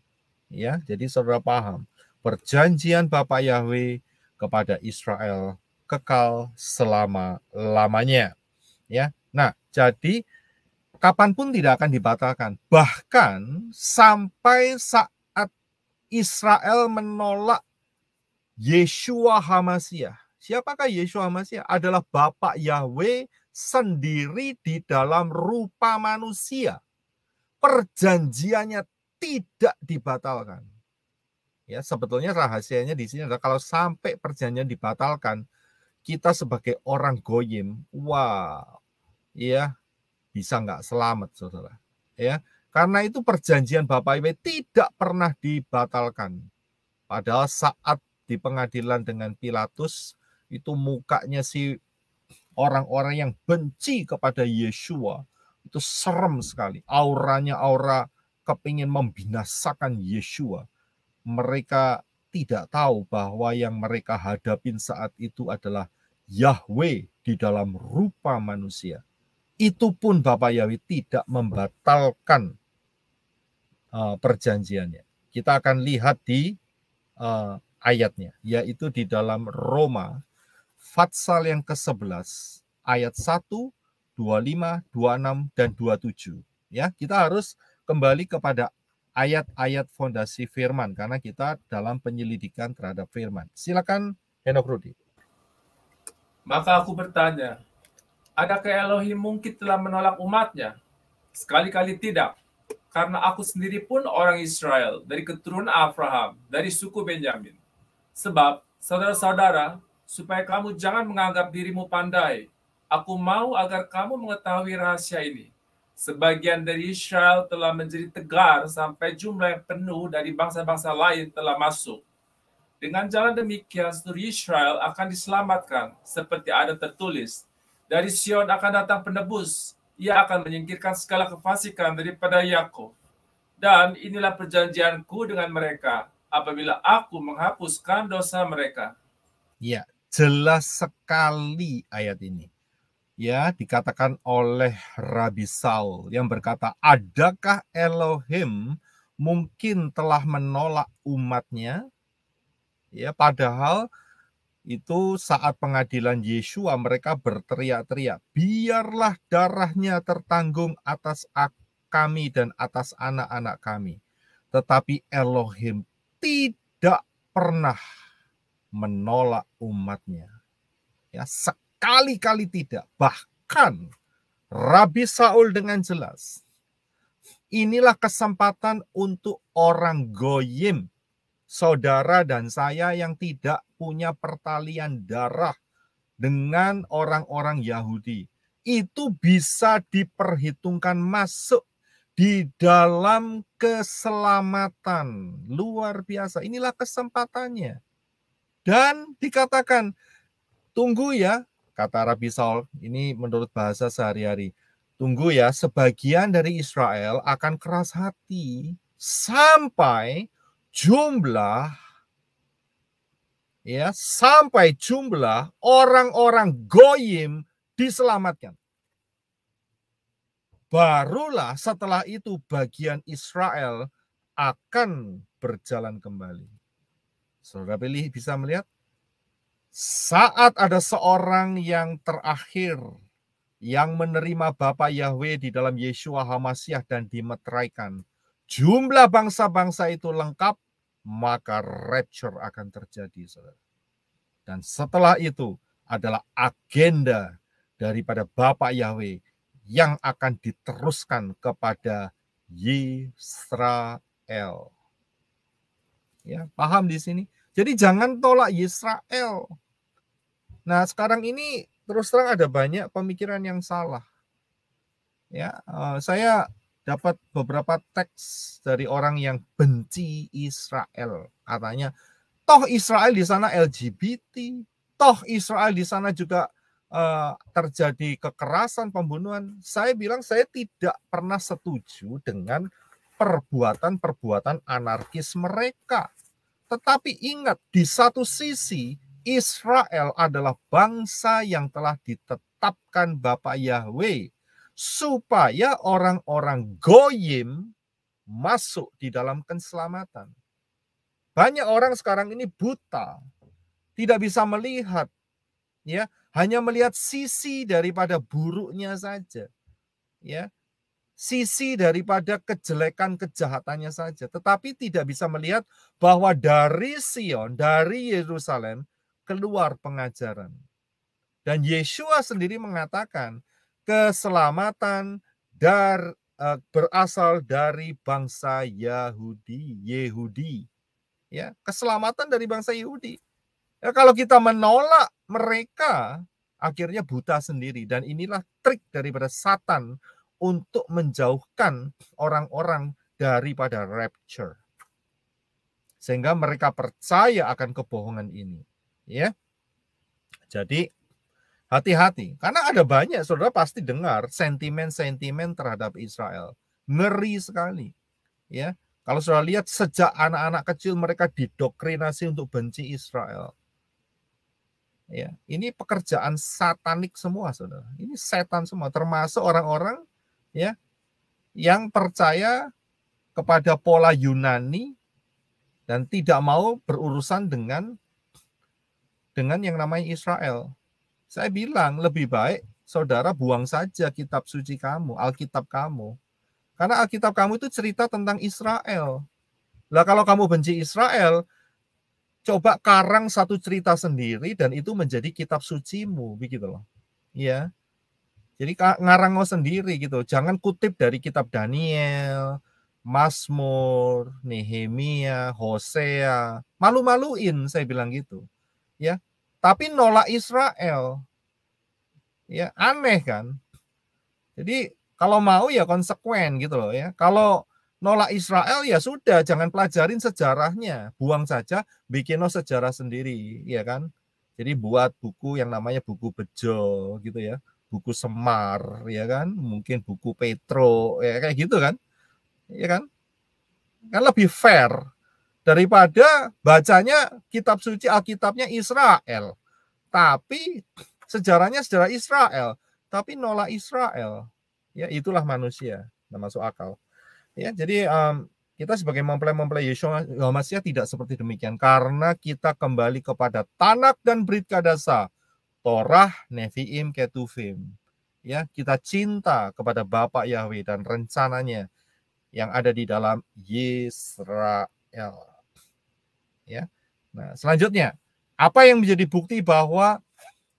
S1: Ya, jadi saudara paham, perjanjian Bapak Yahweh kepada Israel kekal selama-lamanya. Ya. Nah, Jadi kapanpun tidak akan dibatalkan. Bahkan sampai saat Israel menolak Yeshua HaMasyiah. Siapakah Yeshua HaMasyiah? Adalah Bapak Yahweh sendiri di dalam rupa manusia. Perjanjiannya tidak dibatalkan. Ya, sebetulnya rahasianya di sini adalah kalau sampai perjanjian dibatalkan, kita sebagai orang goyim, wah, ya bisa nggak selamat, saudara. Ya, karena itu perjanjian Bapak Yahweh tidak pernah dibatalkan. Padahal saat di pengadilan dengan Pilatus, itu mukanya si orang-orang yang benci kepada Yeshua, itu serem sekali. Auranya aura kepingin membinasakan Yeshua. Mereka tidak tahu bahwa yang mereka hadapin saat itu adalah Yahweh di dalam rupa manusia. Itu pun Bapak Yahweh tidak membatalkan perjanjiannya. Kita akan lihat di ayatnya, yaitu di dalam Roma Fatsal yang ke-11 ayat 1, 25, 26 dan 27. Ya, kita harus kembali kepada ayat-ayat fondasi firman karena kita dalam penyelidikan terhadap firman. Silakan Henok Rudi.
S2: Maka aku bertanya, adakah Elohim mungkin telah menolak umatnya? Sekali-kali tidak. Karena aku sendiri pun orang Israel, dari keturunan Abraham, dari suku Benyamin. Sebab, saudara-saudara, supaya kamu jangan menganggap dirimu pandai, aku mau agar kamu mengetahui rahasia ini. Sebagian dari Israel telah menjadi tegar sampai jumlah yang penuh dari bangsa-bangsa lain telah masuk. Dengan jalan demikian, seluruh Israel akan diselamatkan, seperti ada tertulis, dari Sion akan datang penebus, ia akan menyingkirkan segala kefasikan daripada Yakub. Dan inilah perjanjianku dengan mereka, apabila aku menghapuskan dosa mereka.
S1: Ya, jelas sekali ayat ini. Ya, dikatakan oleh Rabi Saul yang berkata, adakah Elohim mungkin telah menolak umatnya? Ya, padahal itu saat pengadilan Yeshua mereka berteriak-teriak, biarlah darahnya tertanggung atas kami dan atas anak-anak kami. Tetapi Elohim tidak pernah menolak umatnya. Ya, sekali-kali tidak. Bahkan Rabi Saul dengan jelas, inilah kesempatan untuk orang goyim, saudara dan saya yang tidak punya pertalian darah dengan orang-orang Yahudi. Itu bisa diperhitungkan masuk di dalam keselamatan. Luar biasa. Inilah kesempatannya. Dan dikatakan, tunggu ya, kata Rabi Saul, ini menurut bahasa sehari-hari. Tunggu ya, sebagian dari Israel akan keras hati sampai jumlah orang-orang goyim diselamatkan. Barulah setelah itu bagian Israel akan berjalan kembali. Saudara pilih bisa melihat, saat ada seorang yang terakhir yang menerima Bapa Yahweh di dalam Yeshua HaMasyiah dan dimeteraikan, jumlah bangsa-bangsa itu lengkap, maka rapture akan terjadi, saudara. Dan setelah itu adalah agenda daripada Bapa Yahweh yang akan diteruskan kepada Yisrael. Ya, paham di sini? Jadi jangan tolak Yisrael. Nah, sekarang ini terus terang ada banyak pemikiran yang salah. Ya, saya dapat beberapa teks dari orang yang benci Israel. Katanya, toh Israel di sana LGBT, toh Israel di sana juga terjadi kekerasan, pembunuhan. Saya bilang saya tidak pernah setuju dengan perbuatan-perbuatan anarkis mereka. Tetapi ingat, di satu sisi Israel adalah bangsa yang telah ditetapkan Bapa Yahweh supaya orang-orang goyim masuk di dalam keselamatan. Banyak orang sekarang ini buta, tidak bisa melihat, ya, hanya melihat sisi daripada buruknya saja. ya, sisi daripada kejelekan kejahatannya saja, tetapi tidak bisa melihat bahwa dari Sion, dari Yerusalem keluar pengajaran. Dan Yeshua sendiri mengatakan keselamatan berasal dari bangsa Yehudi. Ya, keselamatan dari bangsa Yahudi. Ya, kalau kita menolak mereka, akhirnya buta sendiri. Dan inilah trik daripada Satan untuk menjauhkan orang-orang daripada rapture. Sehingga mereka percaya akan kebohongan ini. Ya. Jadi hati-hati. Karena ada banyak, saudara pasti dengar sentimen-sentimen terhadap Israel. Ngeri sekali. Ya. Kalau saudara lihat sejak anak-anak kecil mereka didoktrinasi untuk benci Israel. Ya, ini pekerjaan satanik semua, saudara. Ini setan semua, termasuk orang-orang ya yang percaya kepada pola Yunani dan tidak mau berurusan dengan yang namanya Israel. Saya bilang lebih baik saudara buang saja kitab suci kamu, Alkitab kamu. Karena Alkitab kamu itu cerita tentang Israel. Lah kalau kamu benci Israel, coba karang satu cerita sendiri dan itu menjadi kitab sucimu, begitu loh. Ya. Jadi ngarang sendiri gitu. Jangan kutip dari kitab Daniel, Mazmur, Nehemia, Hosea. Malu-maluin saya bilang gitu. Ya. Tapi nolak Israel. Ya, aneh kan? Jadi kalau mau ya konsekuen gitu loh ya. Kalau nolak Israel ya sudah, jangan pelajarin sejarahnya, buang saja, bikin sejarah sendiri, ya kan? Jadi buat buku yang namanya buku Bejo gitu ya, buku Semar, ya kan? Mungkin buku Petro, ya kayak gitu kan? Ya kan? Kan lebih fair daripada bacanya kitab suci Alkitabnya Israel, tapi sejarahnya sejarah Israel, tapi nolak Israel. Ya itulah manusia, nggak masuk akal. Ya, jadi kita sebagai mempelai Yeshua Mashiach tidak seperti demikian karena kita kembali kepada Tanak dan Brit Kadasa, Torah, Nevi'im, Ketuvim. Ya, kita cinta kepada Bapa Yahweh dan rencananya yang ada di dalam Yisrael. Ya. Nah, selanjutnya, apa yang menjadi bukti bahwa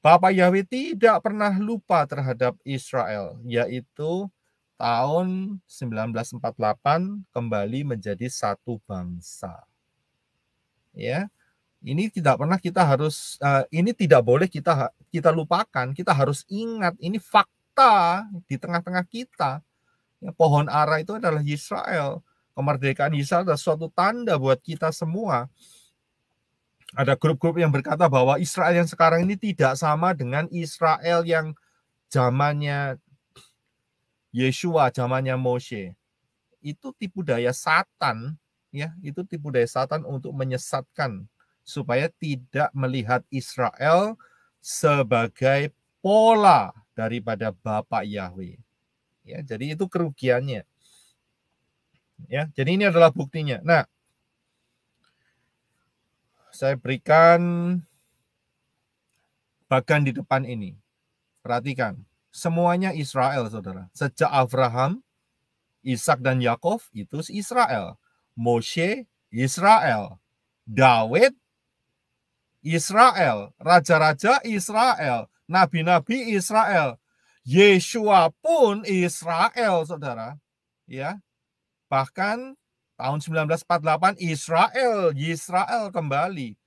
S1: Bapa Yahweh tidak pernah lupa terhadap Israel, yaitu tahun 1948 kembali menjadi satu bangsa. Ya, ini tidak pernah kita harus, ini tidak boleh kita lupakan. Kita harus ingat ini fakta di tengah-tengah kita. Ya, pohon ara itu adalah Israel. Kemerdekaan Israel adalah suatu tanda buat kita semua. Ada grup-grup yang berkata bahwa Israel yang sekarang ini tidak sama dengan Israel yang zamannya Yeshua, zamannya Moshe. Itu tipu daya Satan, ya, itu tipu daya Satan untuk menyesatkan supaya tidak melihat Israel sebagai pola daripada Bapa Yahweh. Ya, jadi itu kerugiannya. Ya, jadi ini adalah buktinya. Nah, saya berikan bagan di depan ini. Perhatikan, semuanya Israel, saudara. Sejak Abraham, Ishak dan Yakov itu Israel. Moshe, Israel. Daud, Israel. Raja-raja Israel. Nabi-nabi Israel. Yeshua pun Israel, saudara. Ya, bahkan tahun 1948 Israel kembali.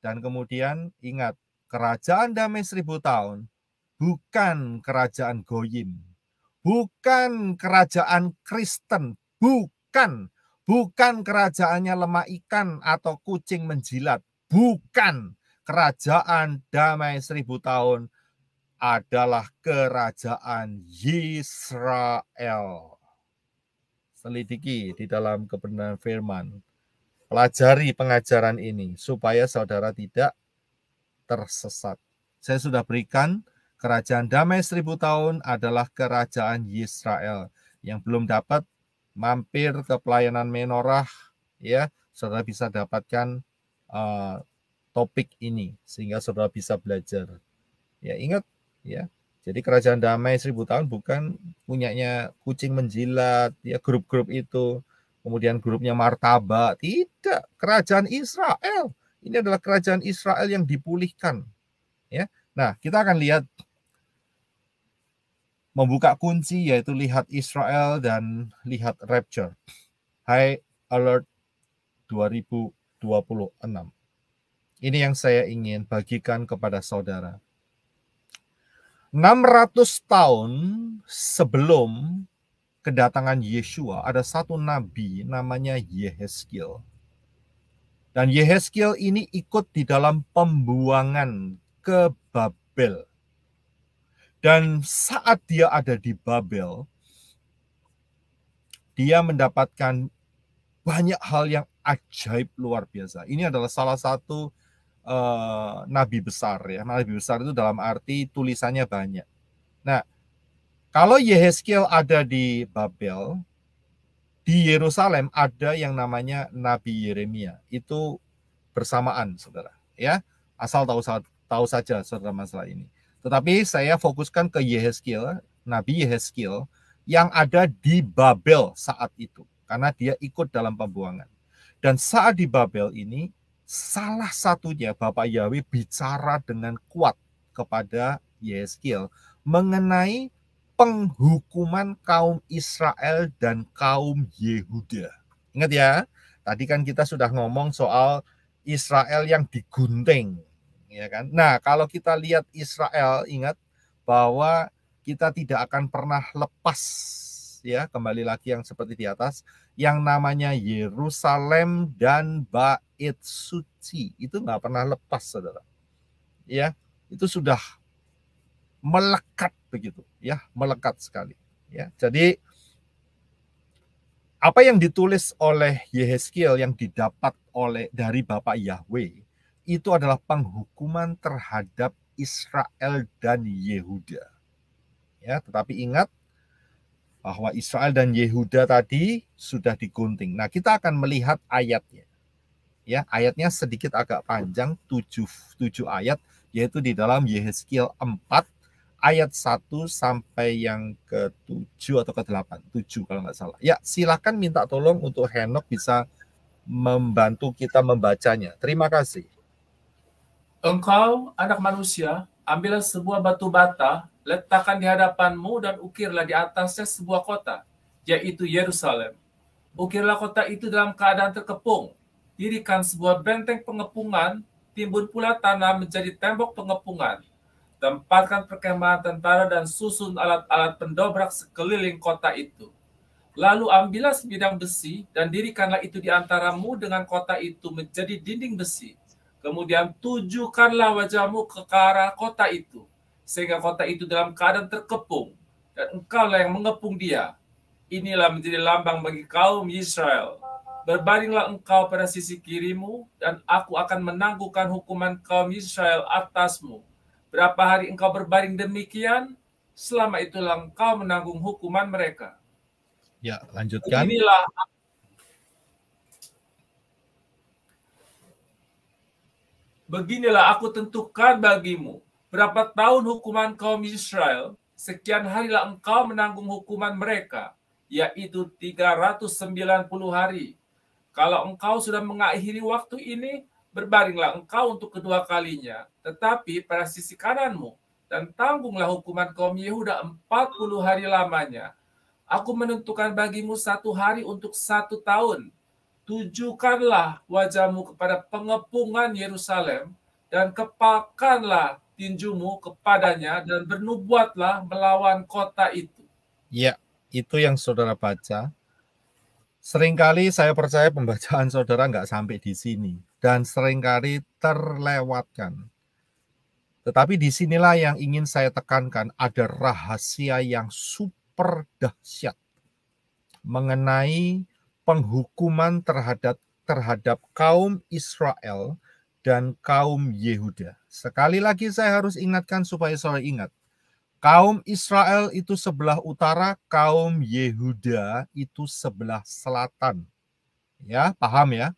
S1: Dan kemudian ingat, kerajaan damai 1000 tahun bukan kerajaan Goyim, bukan kerajaan Kristen, bukan kerajaannya lemah ikan atau kucing menjilat, bukan. Kerajaan damai 1000 tahun adalah kerajaan Yisrael. Selidiki di dalam kebenaran firman. Pelajari pengajaran ini supaya saudara tidak tersesat. Saya sudah berikan kerajaan damai 1000 tahun adalah kerajaan Yisrael. Yang belum dapat mampir ke pelayanan menorah, ya, saudara bisa dapatkan topik ini sehingga saudara bisa belajar. Ya, ingat, ya, Jadi kerajaan damai 1000 tahun bukan punyanya kucing menjilat, ya grup-grup itu, kemudian grupnya martabak, tidak. Kerajaan Israel, ini adalah kerajaan Israel yang dipulihkan. Ya, nah kita akan lihat membuka kunci yaitu lihat Israel dan lihat rapture. High Alert 2026. Ini yang saya ingin bagikan kepada saudara. 600 tahun sebelum kedatangan Yeshua, ada satu nabi namanya Yehezkiel. Dan Yehezkiel ini ikut di dalam pembuangan ke Babel. Dan saat dia ada di Babel, dia mendapatkan banyak hal yang ajaib luar biasa. Ini adalah salah satu nabi besar ya. Nabi besar itu dalam arti tulisannya banyak. Nah, kalau Yehezkiel ada di Babel, di Yerusalem ada yang namanya Nabi Yeremia. Itu bersamaan, saudara. Ya, asal tahu saja saudara masalah ini. Tetapi saya fokuskan ke Yehezkiel, Nabi Yehezkiel yang ada di Babel saat itu, karena dia ikut dalam pembuangan. Dan saat di Babel ini, salah satunya Bapak Yahweh bicara dengan kuat kepada Yehezkiel mengenai penghukuman kaum Israel dan kaum Yehuda. Ingat ya, tadi kan kita sudah ngomong soal Israel yang digunting, ya kan? Nah, kalau kita lihat Israel, ingat bahwa kita tidak akan pernah lepas, ya, kembali lagi yang seperti di atas, yang namanya Yerusalem dan Bait Suci, itu nggak pernah lepas, saudara. Ya, itu sudah melekat begitu, ya, melekat sekali. Ya, jadi apa yang ditulis oleh Yehezkiel yang didapat dari Bapak Yahweh itu adalah penghukuman terhadap Israel dan Yehuda. Ya, tetapi ingat bahwa Israel dan Yehuda tadi sudah digunting. Nah, kita akan melihat ayatnya. Ya, ayatnya sedikit agak panjang, 7 ayat, yaitu di dalam Yehezkiel 4 ayat 1 sampai yang ke-7 atau ke-8, 7 kalau nggak salah. Ya, silakan minta tolong untuk Henok bisa membantu kita membacanya. Terima kasih.
S2: Engkau, anak manusia, ambillah sebuah batu bata, letakkan di hadapanmu dan ukirlah di atasnya sebuah kota, yaitu Yerusalem. Ukirlah kota itu dalam keadaan terkepung. Dirikan sebuah benteng pengepungan, timbun pula tanah menjadi tembok pengepungan. Tempatkan perkemahan tentara dan susun alat-alat pendobrak sekeliling kota itu. Lalu ambillah sebidang besi dan dirikanlah itu di antaramu dengan kota itu menjadi dinding besi. Kemudian tujukanlah wajahmu ke arah kota itu, sehingga kota itu dalam keadaan terkepung, dan engkaulah yang mengepung dia. Inilah menjadi lambang bagi kaum Israel. Berbaringlah engkau pada sisi kirimu, dan aku akan menangguhkan hukuman kaum Israel atasmu. Berapa hari engkau berbaring demikian, selama itulah engkau menanggung hukuman mereka.
S1: Ya, lanjutkan.
S2: Beginilah aku tentukan bagimu berapa tahun hukuman kaum Israel, sekian harilah engkau menanggung hukuman mereka, yaitu 390 hari. Kalau engkau sudah mengakhiri waktu ini, berbaringlah engkau untuk kedua kalinya, tetapi pada sisi kananmu, dan tanggunglah hukuman kaum Yehuda 40 hari lamanya. Aku menentukan bagimu 1 hari untuk 1 tahun. Tujukanlah wajahmu kepada pengepungan Yerusalem dan kepakanlah tinjumu kepadanya dan bernubuatlah melawan kota itu.
S1: Ya, itu yang saudara baca. Seringkali saya percaya pembacaan saudara nggak sampai di sini dan seringkali terlewatkan. Tetapi disinilah yang ingin saya tekankan, ada rahasia yang super dahsyat mengenai penghukuman terhadap kaum Israel dan kaum Yehuda. Sekali lagi saya harus ingatkan supaya saudara ingat. Kaum Israel itu sebelah utara, kaum Yehuda itu sebelah selatan. Ya, paham ya?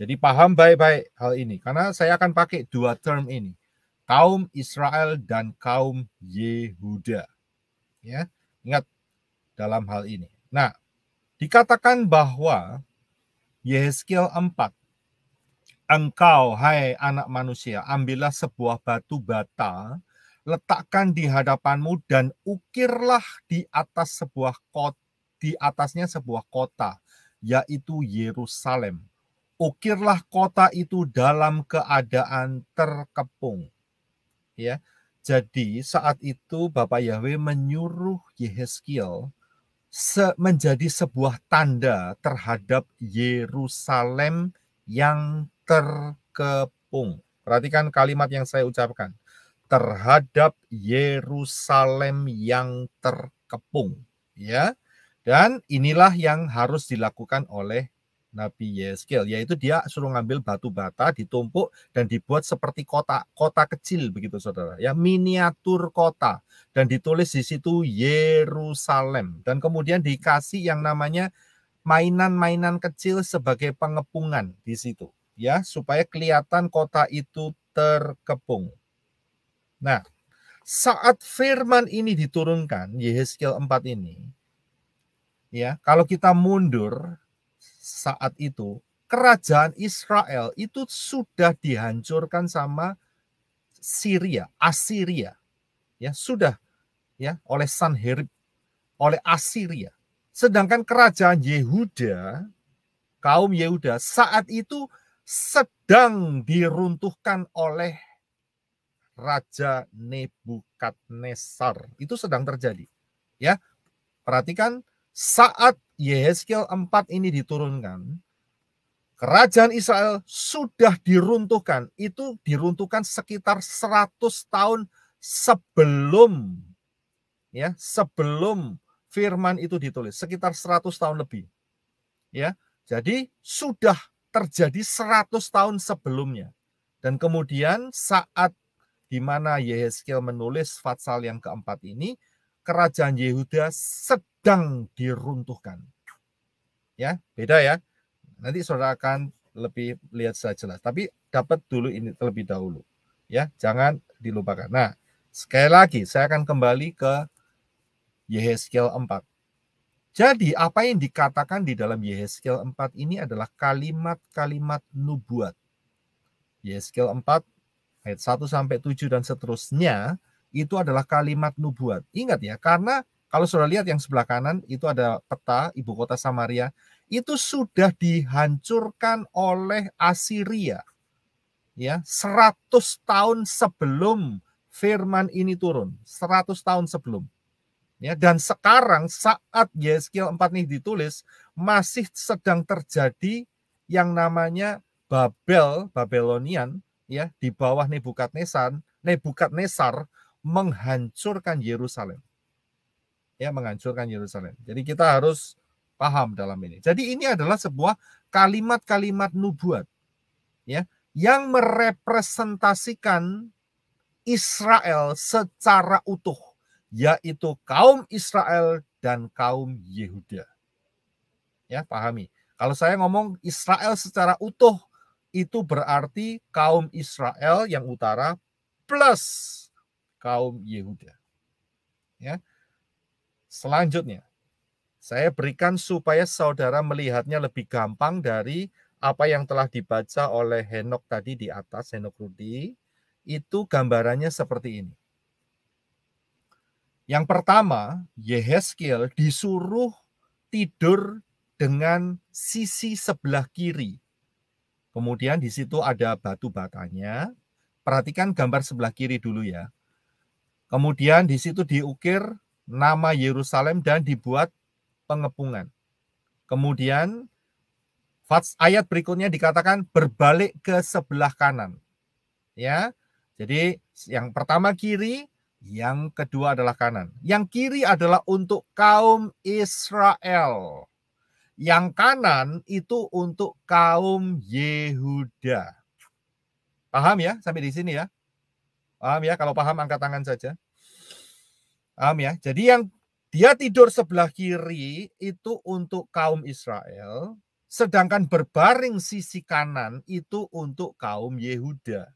S1: Jadi paham baik-baik hal ini. Karena saya akan pakai 2 term ini. kaum Israel dan kaum Yehuda. Ya, ingat dalam hal ini. Nah, dikatakan bahwa Yehezkiel 4, engkau, hai anak manusia, ambillah sebuah batu bata, letakkan di hadapanmu dan ukirlah di atasnya sebuah kota, yaitu Yerusalem. Ukirlah kota itu dalam keadaan terkepung. Ya, jadi saat itu Bapak Yahweh menyuruh Yehezkiel menjadi sebuah tanda terhadap Yerusalem yang terkepung. Perhatikan kalimat yang saya ucapkan. Terhadap Yerusalem yang terkepung. Ya. Dan inilah yang harus dilakukan oleh Nabi Yehezkiel, yaitu dia suruh ngambil batu bata, ditumpuk dan dibuat seperti kota kecil begitu saudara, ya, miniatur kota, dan ditulis di situ Yerusalem, dan kemudian dikasih yang namanya mainan-mainan kecil sebagai pengepungan di situ, ya, supaya kelihatan kota itu terkepung. Nah, saat firman ini diturunkan, Yehezkiel 4 ini, ya, kalau kita mundur saat itu, kerajaan Israel itu sudah dihancurkan sama Asiria, ya, sudah, ya, oleh Sanherib, oleh Asiria. Sedangkan kerajaan Yehuda, kaum Yehuda saat itu sedang diruntuhkan oleh Raja Nebukadnezar. Itu sedang terjadi. Ya, perhatikan saat Yehezkiel 4 ini diturunkan, kerajaan Israel sudah diruntuhkan. Itu diruntuhkan sekitar 100 tahun sebelum, ya, sebelum firman itu ditulis, sekitar 100 tahun lebih. Ya, jadi sudah terjadi 100 tahun sebelumnya. Dan kemudian saat di mana Yehezkiel menulis Fatsal yang keempat ini, kerajaan Yehuda sedang diruntuhkan. Ya, beda ya. Nanti saudara akan lebih lihat secara jelas. Tapi dapat dulu ini terlebih dahulu. Ya, jangan dilupakan. Nah, sekali lagi saya akan kembali ke Yehezkiel 4. Jadi apa yang dikatakan di dalam Yehezkiel 4 ini adalah kalimat-kalimat nubuat. Yehezkiel 4 ayat 1 sampai 7 dan seterusnya itu adalah kalimat nubuat. Ingat ya, karena kalau saudara lihat yang sebelah kanan itu ada peta ibu kota Samaria, itu sudah dihancurkan oleh Asiria. Ya, 100 tahun sebelum firman ini turun, 100 tahun sebelum. Ya, dan sekarang saat Yehezkiel 4 ini ditulis, masih sedang terjadi yang namanya Babylonian, ya, di bawah Nebukadnezar menghancurkan Yerusalem. Ya, menghancurkan Yerusalem. Jadi kita harus paham dalam ini. Jadi ini adalah sebuah kalimat-kalimat nubuat, ya, yang merepresentasikan Israel secara utuh, yaitu kaum Israel dan kaum Yehuda. Ya, pahami. Kalau saya ngomong Israel secara utuh, itu berarti kaum Israel yang utara plus kaum Yehuda. Ya. Selanjutnya, saya berikan supaya saudara melihatnya lebih gampang dari apa yang telah dibaca oleh Henok tadi di atas, Henok Rudi. Itu gambarannya seperti ini. Yang pertama, Yehezkiel disuruh tidur dengan sisi sebelah kiri. Kemudian di situ ada batu batanya. Perhatikan gambar sebelah kiri dulu ya. Kemudian di situ diukir nama Yerusalem dan dibuat pengepungan. Kemudian ayat berikutnya dikatakan berbalik ke sebelah kanan. Ya. Jadi yang pertama kiri, yang kedua adalah kanan. Yang kiri adalah untuk kaum Israel. Yang kanan itu untuk kaum Yehuda. Paham ya sampai di sini ya? Paham ya? Kalau paham angkat tangan saja. Paham ya? Jadi yang dia tidur sebelah kiri itu untuk kaum Israel, sedangkan berbaring sisi kanan itu untuk kaum Yehuda.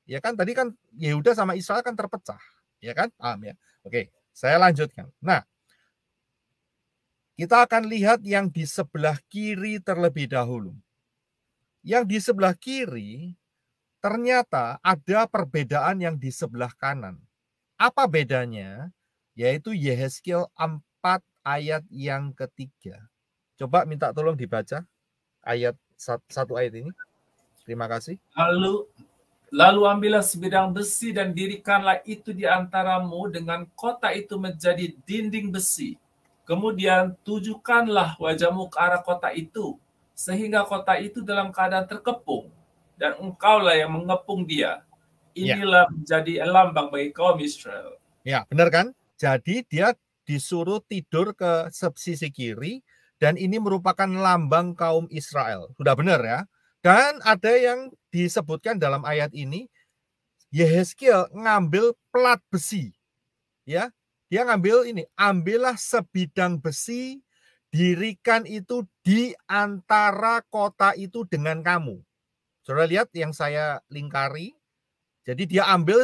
S1: Ya kan tadi kan Yehuda sama Israel kan terpecah. Ya kan? Paham ya? Oke, saya lanjutkan. Nah, kita akan lihat yang di sebelah kiri terlebih dahulu. Yang di sebelah kiri ternyata ada perbedaan yang di sebelah kanan. Apa bedanya? Yaitu Yehezkiel 4 ayat yang ketiga. Coba minta tolong dibaca ayat satu ayat ini. Terima kasih.
S2: Lalu ambillah sebidang besi dan dirikanlah itu di antaramu dengan kota itu menjadi dinding besi. Kemudian tujukanlah wajahmu ke arah kota itu, sehingga kota itu dalam keadaan terkepung, dan engkaulah yang mengepung dia. Inilah menjadi lambang bagi kaum Israel.
S1: Ya, benar kan? Jadi dia disuruh tidur ke sisi kiri, dan ini merupakan lambang kaum Israel. Sudah benar ya? Dan ada yang disebutkan dalam ayat ini, Yehezkiel ngambil plat besi. Ya, dia ngambil ini, ambillah sebidang besi, dirikan itu di antara kota itu dengan kamu. Saudara lihat yang saya lingkari. Jadi dia ambil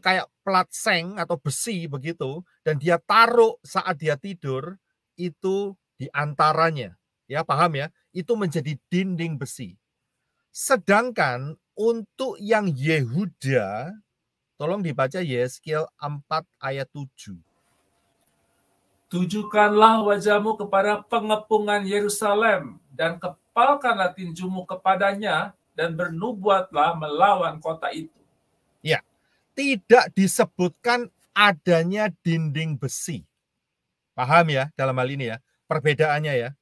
S1: kayak plat seng atau besi begitu, dan dia taruh saat dia tidur itu di antaranya. Ya, paham ya? Itu menjadi dinding besi. Sedangkan untuk yang Yehuda, tolong dibaca Yehezkiel 4 ayat 7.
S2: Tujukanlah wajahmu kepada pengepungan Yerusalem, dan kepalkanlah tinjumu kepadanya, dan bernubuatlah melawan kota itu.
S1: Ya, tidak disebutkan adanya dinding besi. Paham ya dalam hal ini ya? Perbedaannya ya.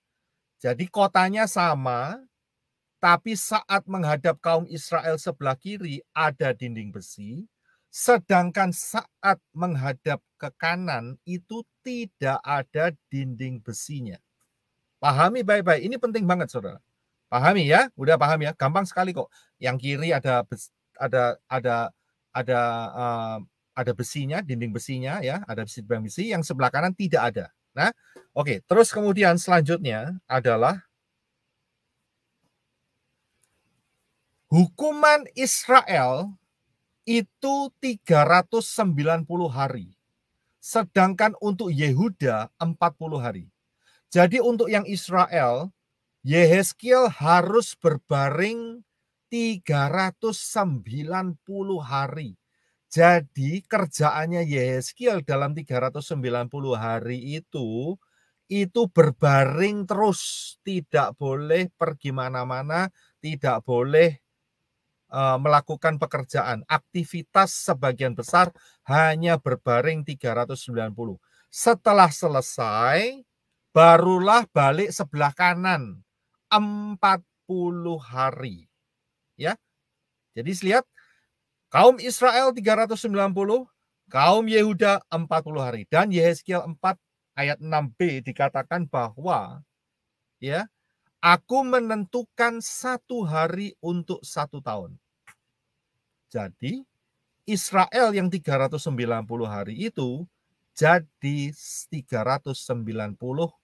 S1: Jadi kotanya sama, tapi saat menghadap kaum Israel sebelah kiri ada dinding besi, sedangkan saat menghadap ke kanan itu tidak ada dinding besinya. Pahami baik-baik, ini penting banget saudara. Pahami ya, udah paham ya, gampang sekali kok. Yang kiri ada besinya, dinding besinya ya, ada besi, yang sebelah kanan tidak ada. Nah, oke, terus kemudian selanjutnya adalah hukuman Israel itu 390 hari. Sedangkan untuk Yehuda 40 hari. Jadi untuk yang Israel, Yehezkiel harus berbaring 390 hari. Jadi kerjaannya Yehezkiel dalam 390 hari itu berbaring terus, tidak boleh pergi mana-mana, tidak boleh melakukan pekerjaan. Aktivitas sebagian besar hanya berbaring 390. Setelah selesai, barulah balik sebelah kanan 40 hari. Ya. Jadi lihat, kaum Israel 390, kaum Yehuda 40 hari. Dan Yehezkiel 4 ayat 6b dikatakan bahwa ya, aku menentukan 1 hari untuk 1 tahun. Jadi Israel yang 390 hari itu jadi 390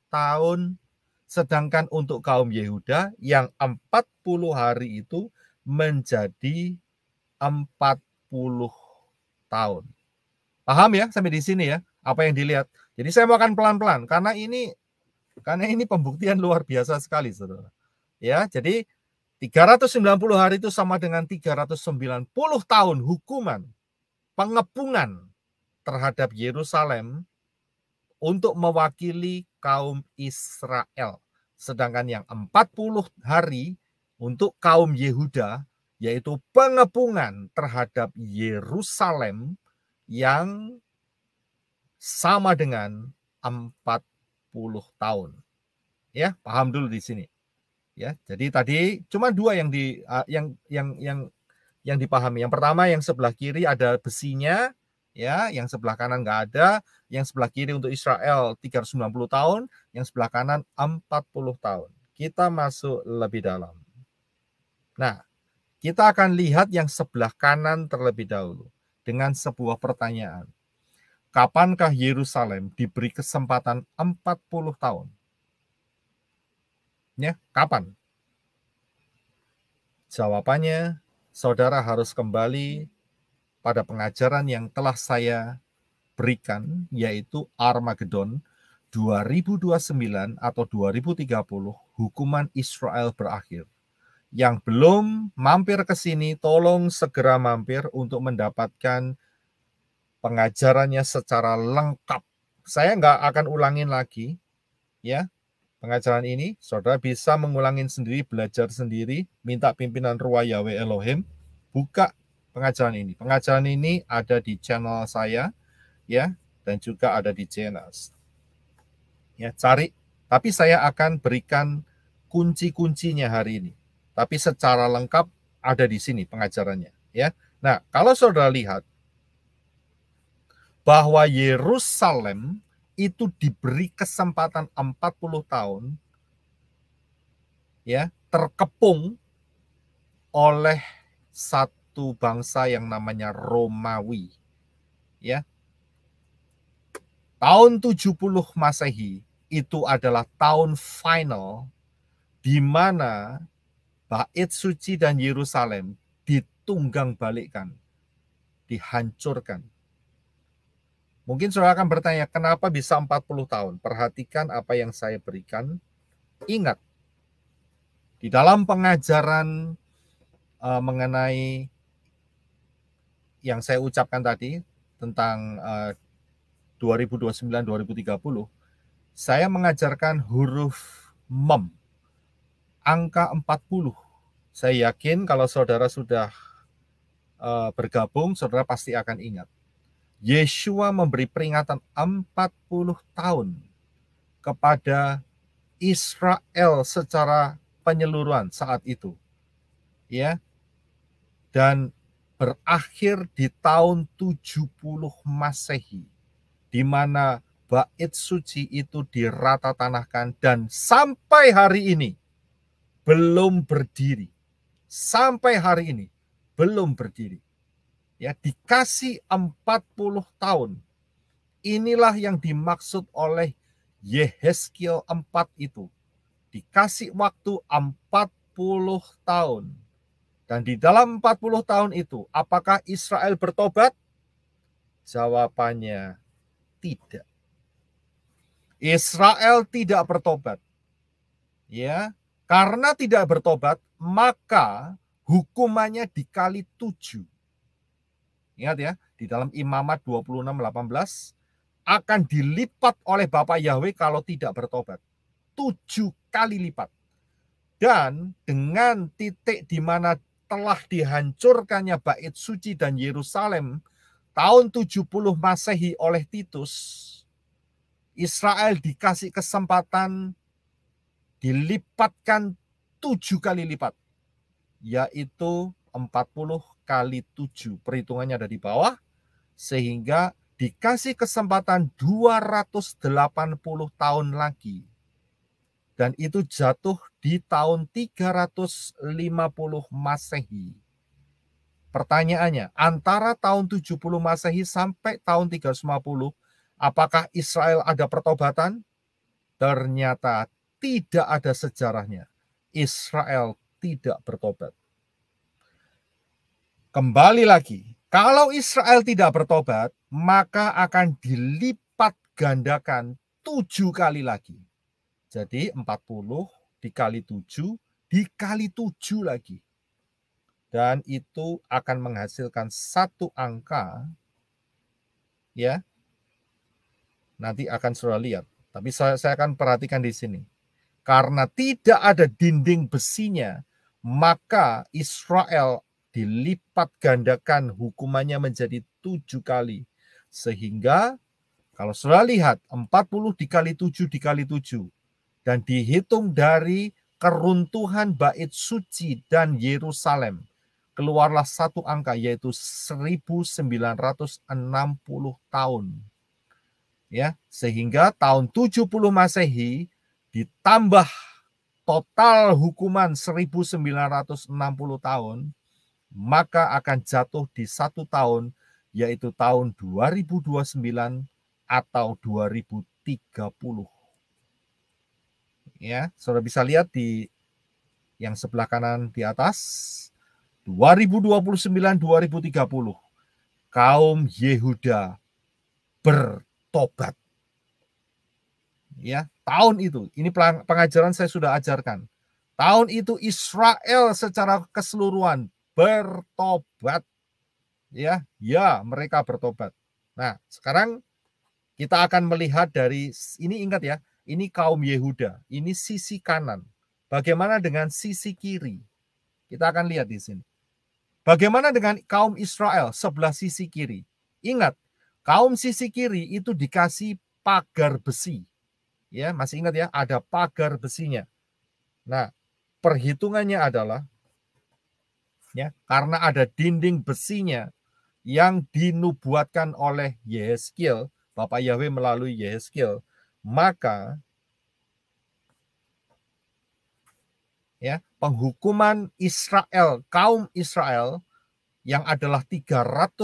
S1: tahun. Sedangkan untuk kaum Yehuda yang 40 hari itu menjadi 40 tahun. Paham ya sampai di sini ya? Apa yang dilihat? Jadi saya mau akan pelan-pelan karena ini pembuktian luar biasa sekali, saudara. Ya, jadi 390 hari itu sama dengan 390 tahun hukuman pengepungan terhadap Yerusalem untuk mewakili kaum Israel. Sedangkan yang 40 hari untuk kaum Yehuda, yaitu pengepungan terhadap Yerusalem yang sama dengan 40 tahun. Ya, paham dulu di sini. Ya, jadi tadi cuma 2 yang dipahami. Yang pertama yang sebelah kiri ada besinya, ya, yang sebelah kanan nggak ada. Yang sebelah kiri untuk Israel 390 tahun, yang sebelah kanan 40 tahun. Kita masuk lebih dalam. Nah, kita akan lihat yang sebelah kanan terlebih dahulu dengan sebuah pertanyaan. Kapankah Yerusalem diberi kesempatan 40 tahun? Ya, kapan? Jawabannya saudara harus kembali pada pengajaran yang telah saya berikan, yaitu Armageddon 2029 atau 2030, hukuman Israel berakhir. Yang belum mampir ke sini, tolong segera mampir untuk mendapatkan pengajarannya secara lengkap. Saya nggak akan ulangin lagi, ya. Pengajaran ini, saudara bisa mengulangin sendiri, belajar sendiri, minta pimpinan Ruah Yahweh Elohim, buka pengajaran ini. Pengajaran ini ada di channel saya, ya, dan juga ada di JNS. Ya, cari. Tapi saya akan berikan kunci-kuncinya hari ini. Tapi secara lengkap ada di sini pengajarannya, ya. Nah, kalau saudara lihat bahwa Yerusalem itu diberi kesempatan 40 tahun, ya, terkepung oleh satu bangsa yang namanya Romawi, ya. Tahun 70 Masehi itu adalah tahun final di mana Bait Suci dan Yerusalem ditunggang balikkan, dihancurkan. Mungkin saudara akan bertanya, kenapa bisa 40 tahun? Perhatikan apa yang saya berikan. Ingat, di dalam pengajaran mengenai yang saya ucapkan tadi tentang 2029-2030, saya mengajarkan huruf mem, angka 40. Saya yakin kalau saudara sudah bergabung, saudara pasti akan ingat. Yeshua memberi peringatan 40 tahun kepada Israel secara penyeluruhan saat itu, ya, dan berakhir di tahun 70 Masehi, di mana Bait Suci itu diratatanahkan dan sampai hari ini belum berdiri. Sampai hari ini belum berdiri. Ya, dikasih 40 tahun. Inilah yang dimaksud oleh Yehezkiel 4 itu. Dikasih waktu 40 tahun. Dan di dalam 40 tahun itu, apakah Israel bertobat? Jawabannya tidak. Israel tidak bertobat. Ya, karena tidak bertobat, maka hukumannya dikali 7. Ingat ya, di dalam Imamat 26:18 akan dilipat oleh Bapa Yahweh kalau tidak bertobat. 7 kali lipat. Dan dengan titik di mana telah dihancurkannya Bait Suci dan Yerusalem tahun 70 Masehi oleh Titus, Israel dikasih kesempatan dilipatkan 7 kali lipat, yaitu 40 kali 7. Perhitungannya ada di bawah, sehingga dikasih kesempatan 280 tahun lagi. Dan itu jatuh di tahun 350 Masehi. Pertanyaannya, antara tahun 70 Masehi sampai tahun 350, apakah Israel ada pertobatan? Ternyata tidak ada sejarahnya. Israel tidak bertobat. Kembali lagi, kalau Israel tidak bertobat, maka akan dilipat gandakan 7 kali lagi. Jadi 40 dikali 7 dikali 7 lagi. Dan itu akan menghasilkan satu angka, ya. Nanti akan saudara lihat. Tapi saya akan perhatikan di sini. Karena tidak ada dinding besinya, maka Israel dilipat gandakan hukumannya menjadi 7 kali. Sehingga kalau saudara lihat 40 dikali 7 dikali 7 dan dihitung dari keruntuhan Bait Suci dan Yerusalem, keluarlah satu angka yaitu 1960 tahun. Ya, sehingga tahun 70 Masehi ditambah total hukuman 1960 tahun, maka akan jatuh di 1 tahun, yaitu tahun 2029 atau 2030. Ya, saudara bisa lihat di yang sebelah kanan di atas, 2029-2030 kaum Yehuda bertobat. Ya, tahun itu, ini pengajaran saya sudah ajarkan. Tahun itu Israel secara keseluruhan bertobat. Ya, mereka bertobat. Nah, sekarang kita akan melihat dari ini, ingat ya, ini kaum Yehuda, ini sisi kanan. Bagaimana dengan sisi kiri? Kita akan lihat di sini. Bagaimana dengan kaum Israel sebelah sisi kiri? Ingat, kaum sisi kiri itu dikasih pagar besi. Ya, masih ingat ya, ada pagar besinya. Nah, perhitungannya adalah ya, karena ada dinding besinya yang dinubuatkan oleh Yehezkiel, Bapak Yahweh melalui Yehezkiel, maka ya, penghukuman Israel, kaum Israel yang adalah 390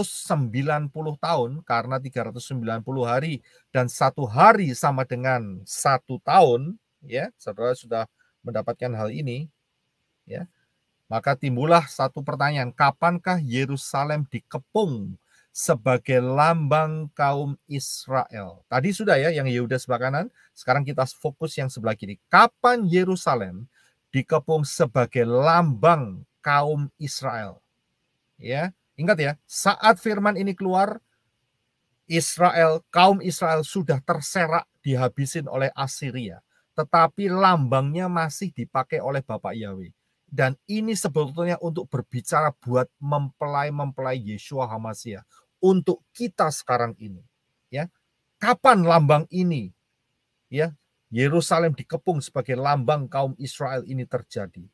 S1: tahun, karena 390 hari dan 1 hari sama dengan 1 tahun, ya, saudara sudah mendapatkan hal ini, ya. Maka timbullah satu pertanyaan, kapankah Yerusalem dikepung sebagai lambang kaum Israel? Tadi sudah ya, yang Yehuda sebelah kanan, sekarang kita fokus yang sebelah kiri. Kapan Yerusalem dikepung sebagai lambang kaum Israel? Ya, ingat ya, saat firman ini keluar, Israel, kaum Israel sudah terserak, dihabisin oleh Assyria. Tetapi lambangnya masih dipakai oleh Bapak Yahweh. Dan ini sebetulnya untuk berbicara buat mempelai-mempelai Yeshua HaMashiach. Untuk kita sekarang ini. Ya, kapan lambang ini, ya, Yerusalem dikepung sebagai lambang kaum Israel ini terjadi?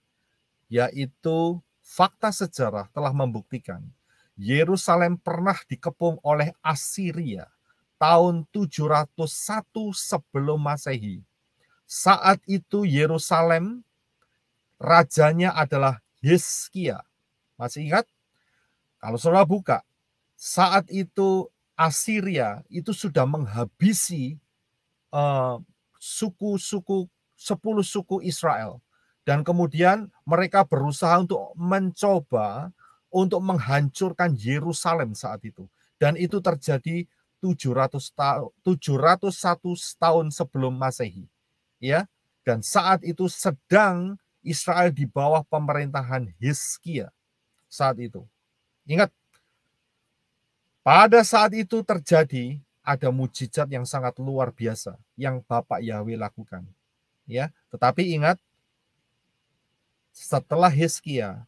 S1: Yaitu fakta sejarah telah membuktikan Yerusalem pernah dikepung oleh Assyria tahun 701 sebelum Masehi. Saat itu Yerusalem rajanya adalah Hizkia. Masih ingat? Kalau saudara buka, saat itu Assyria itu sudah menghabisi suku-suku 10 suku Israel. Dan kemudian mereka berusaha untuk mencoba untuk menghancurkan Yerusalem saat itu. Dan itu terjadi 701 tahun sebelum Masehi. Ya. Dan saat itu sedang Israel di bawah pemerintahan Hizkia saat itu. Ingat, pada saat itu terjadi ada mujizat yang sangat luar biasa yang Bapak Yahweh lakukan. Ya, tetapi ingat, setelah Hizkia,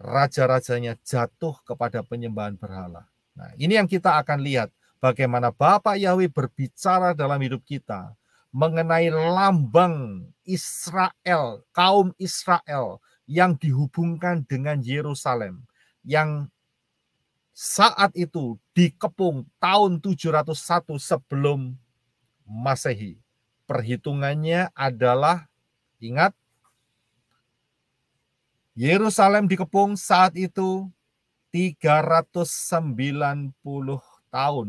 S1: raja-rajanya jatuh kepada penyembahan berhala. Nah, ini yang kita akan lihat bagaimana Bapak Yahweh berbicara dalam hidup kita mengenai lambang Israel, kaum Israel yang dihubungkan dengan Yerusalem, yang saat itu dikepung tahun 701 sebelum Masehi. Perhitungannya adalah, ingat, Yerusalem dikepung saat itu 390 tahun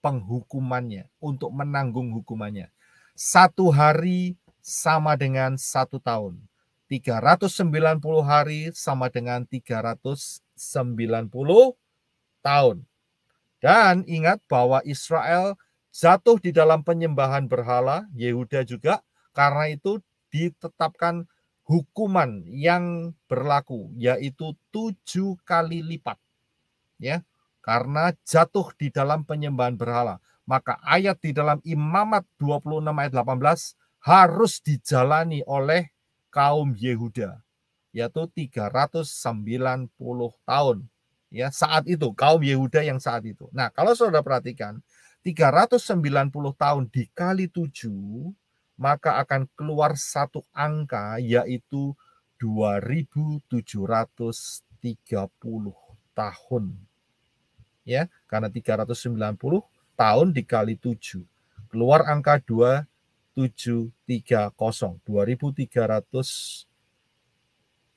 S1: penghukumannya, untuk menanggung hukumannya. 1 hari sama dengan 1 tahun. 390 hari sama dengan 390 tahun. Dan ingat bahwa Israel jatuh di dalam penyembahan berhala, Yehuda juga, karena itu ditetapkan hukuman yang berlaku, yaitu 7 kali lipat. Ya, karena jatuh di dalam penyembahan berhala. Maka ayat di dalam Imamat 26 ayat 18 harus dijalani oleh kaum Yehuda, yaitu 390 tahun. Ya, saat itu kaum Yehuda yang saat itu. Nah, kalau saudara perhatikan 390 tahun dikali 7, maka akan keluar satu angka, yaitu 2730 tahun. Ya, karena 390 tahun dikali 7, keluar angka 2730,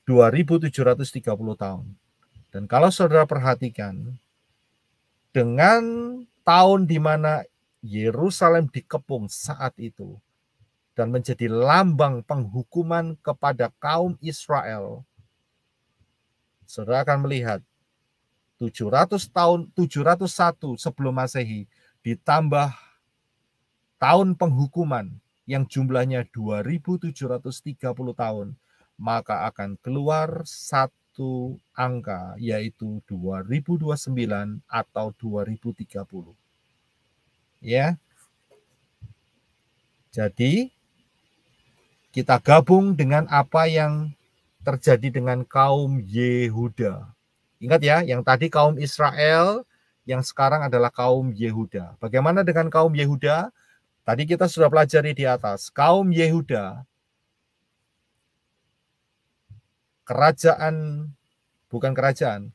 S1: 2730 tahun. Dan kalau saudara perhatikan, dengan tahun di mana Yerusalem dikepung saat itu dan menjadi lambang penghukuman kepada kaum Israel, Saudara akan melihat 701 sebelum Masehi ditambah tahun penghukuman yang jumlahnya 2730 tahun, maka akan keluar satu angka, yaitu 2029 atau 2030. Ya. Jadi kita gabung dengan apa yang terjadi dengan kaum Yehuda. Ingat ya, yang tadi kaum Israel, yang sekarang adalah kaum Yehuda. Bagaimana dengan kaum Yehuda? Tadi kita sudah pelajari di atas. Kaum Yehuda,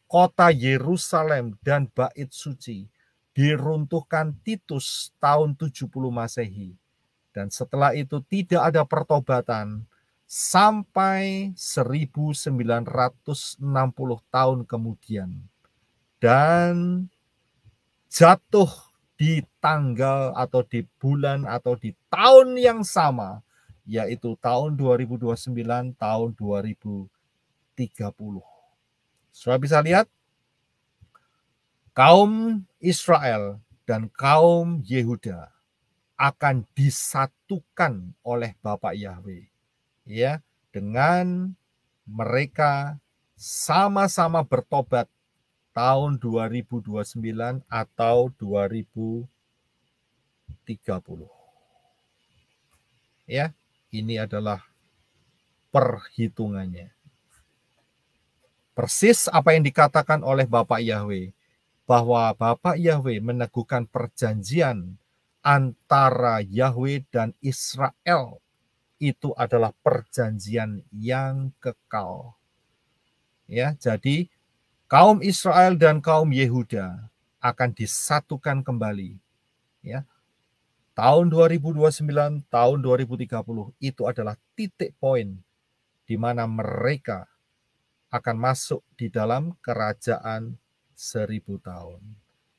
S1: kota Yerusalem dan Bait Suci diruntuhkan Titus tahun 70 Masehi. Dan setelah itu tidak ada pertobatan sampai 1960 tahun kemudian. Dan jatuh di tanggal atau di bulan atau di tahun yang sama, yaitu tahun 2029, tahun 2030. Saudara bisa lihat, kaum Israel dan kaum Yehuda akan disatukan oleh Bapa Yahweh, ya, dengan mereka sama-sama bertobat tahun 2029 atau 2030. Ya, ini adalah perhitungannya. Persis apa yang dikatakan oleh Bapak Yahweh, bahwa Bapak Yahweh meneguhkan perjanjian antara Yahweh dan Israel. Itu adalah perjanjian yang kekal. Ya, jadi kaum Israel dan kaum Yehuda akan disatukan kembali. Ya. Tahun 2029, tahun 2030 itu adalah titik poin di mana mereka akan masuk di dalam kerajaan 1000 tahun.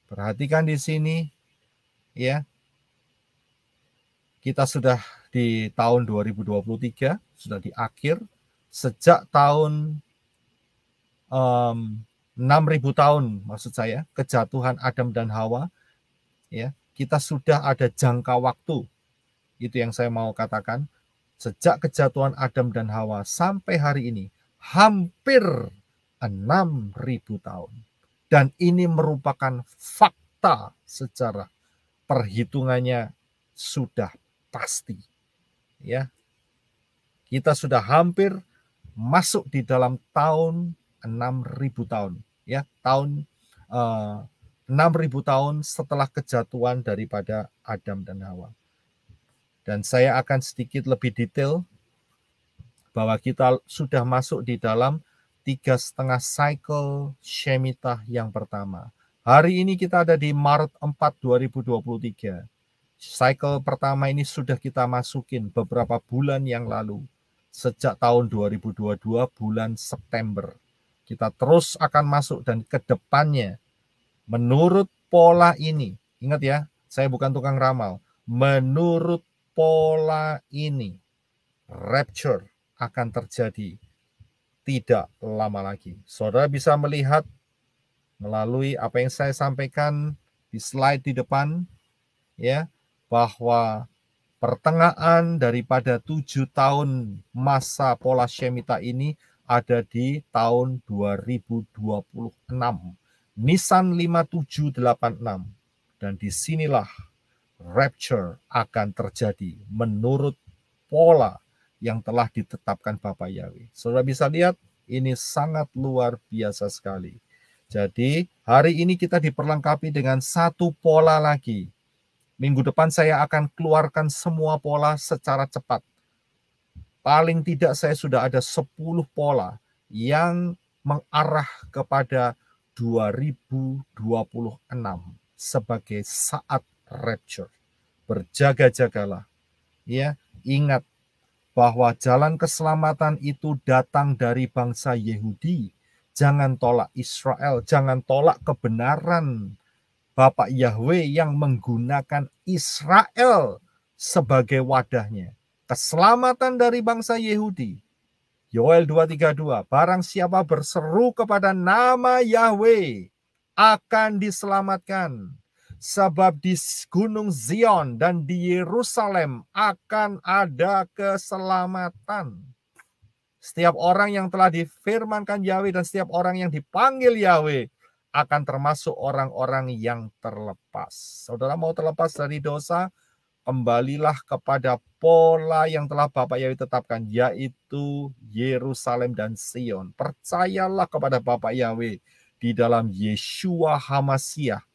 S1: Perhatikan di sini, ya. Kita sudah di tahun 2023, sudah di akhir. Sejak tahun 6.000 tahun, maksud saya, kejatuhan Adam dan Hawa, ya, kita sudah ada jangka waktu. Itu yang saya mau katakan. Sejak kejatuhan Adam dan Hawa sampai hari ini, hampir 6.000 tahun. Dan ini merupakan fakta secara perhitungannya sudah pasti. Ya. Kita sudah hampir masuk di dalam tahun 6.000 tahun. Ya, tahun 6.000 tahun setelah kejatuhan daripada Adam dan Hawa. Dan saya akan sedikit lebih detail bahwa kita sudah masuk di dalam 3,5 cycle Shemitah yang pertama. Hari ini kita ada di Maret 4, 2023. Cycle pertama ini sudah kita masukin beberapa bulan yang lalu. Sejak tahun 2022 bulan September. Kita terus akan masuk dan ke depannya. Menurut pola ini, ingat ya, saya bukan tukang ramal. Menurut pola ini, rapture akan terjadi tidak lama lagi. Saudara bisa melihat melalui apa yang saya sampaikan di slide di depan, ya, bahwa pertengahan daripada 7 tahun masa pola Shemitah ini ada di tahun 2026. Nisan 5786. Dan disinilah rapture akan terjadi menurut pola yang telah ditetapkan Bapak Yahweh. Saudara bisa lihat, ini sangat luar biasa sekali. Jadi hari ini kita diperlengkapi dengan satu pola lagi. Minggu depan saya akan keluarkan semua pola secara cepat. Paling tidak saya sudah ada 10 pola yang mengarah kepada 2026 sebagai saat rapture. Berjaga-jagalah. Ya, ingat bahwa jalan keselamatan itu datang dari bangsa Yehudi. Jangan tolak Israel, jangan tolak kebenaran Bapak Yahweh yang menggunakan Israel sebagai wadahnya. Keselamatan dari bangsa Yehudi. Yoel 2:32, barang siapa berseru kepada nama Yahweh akan diselamatkan. Sebab di Gunung Zion dan di Yerusalem akan ada keselamatan. Setiap orang yang telah difirmankan Yahweh dan setiap orang yang dipanggil Yahweh akan termasuk orang-orang yang terlepas. Saudara mau terlepas dari dosa, kembalilah kepada pola yang telah Bapak Yahweh tetapkan, yaitu Yerusalem dan Sion. Percayalah kepada Bapak Yahweh di dalam Yeshua HaMasyiah,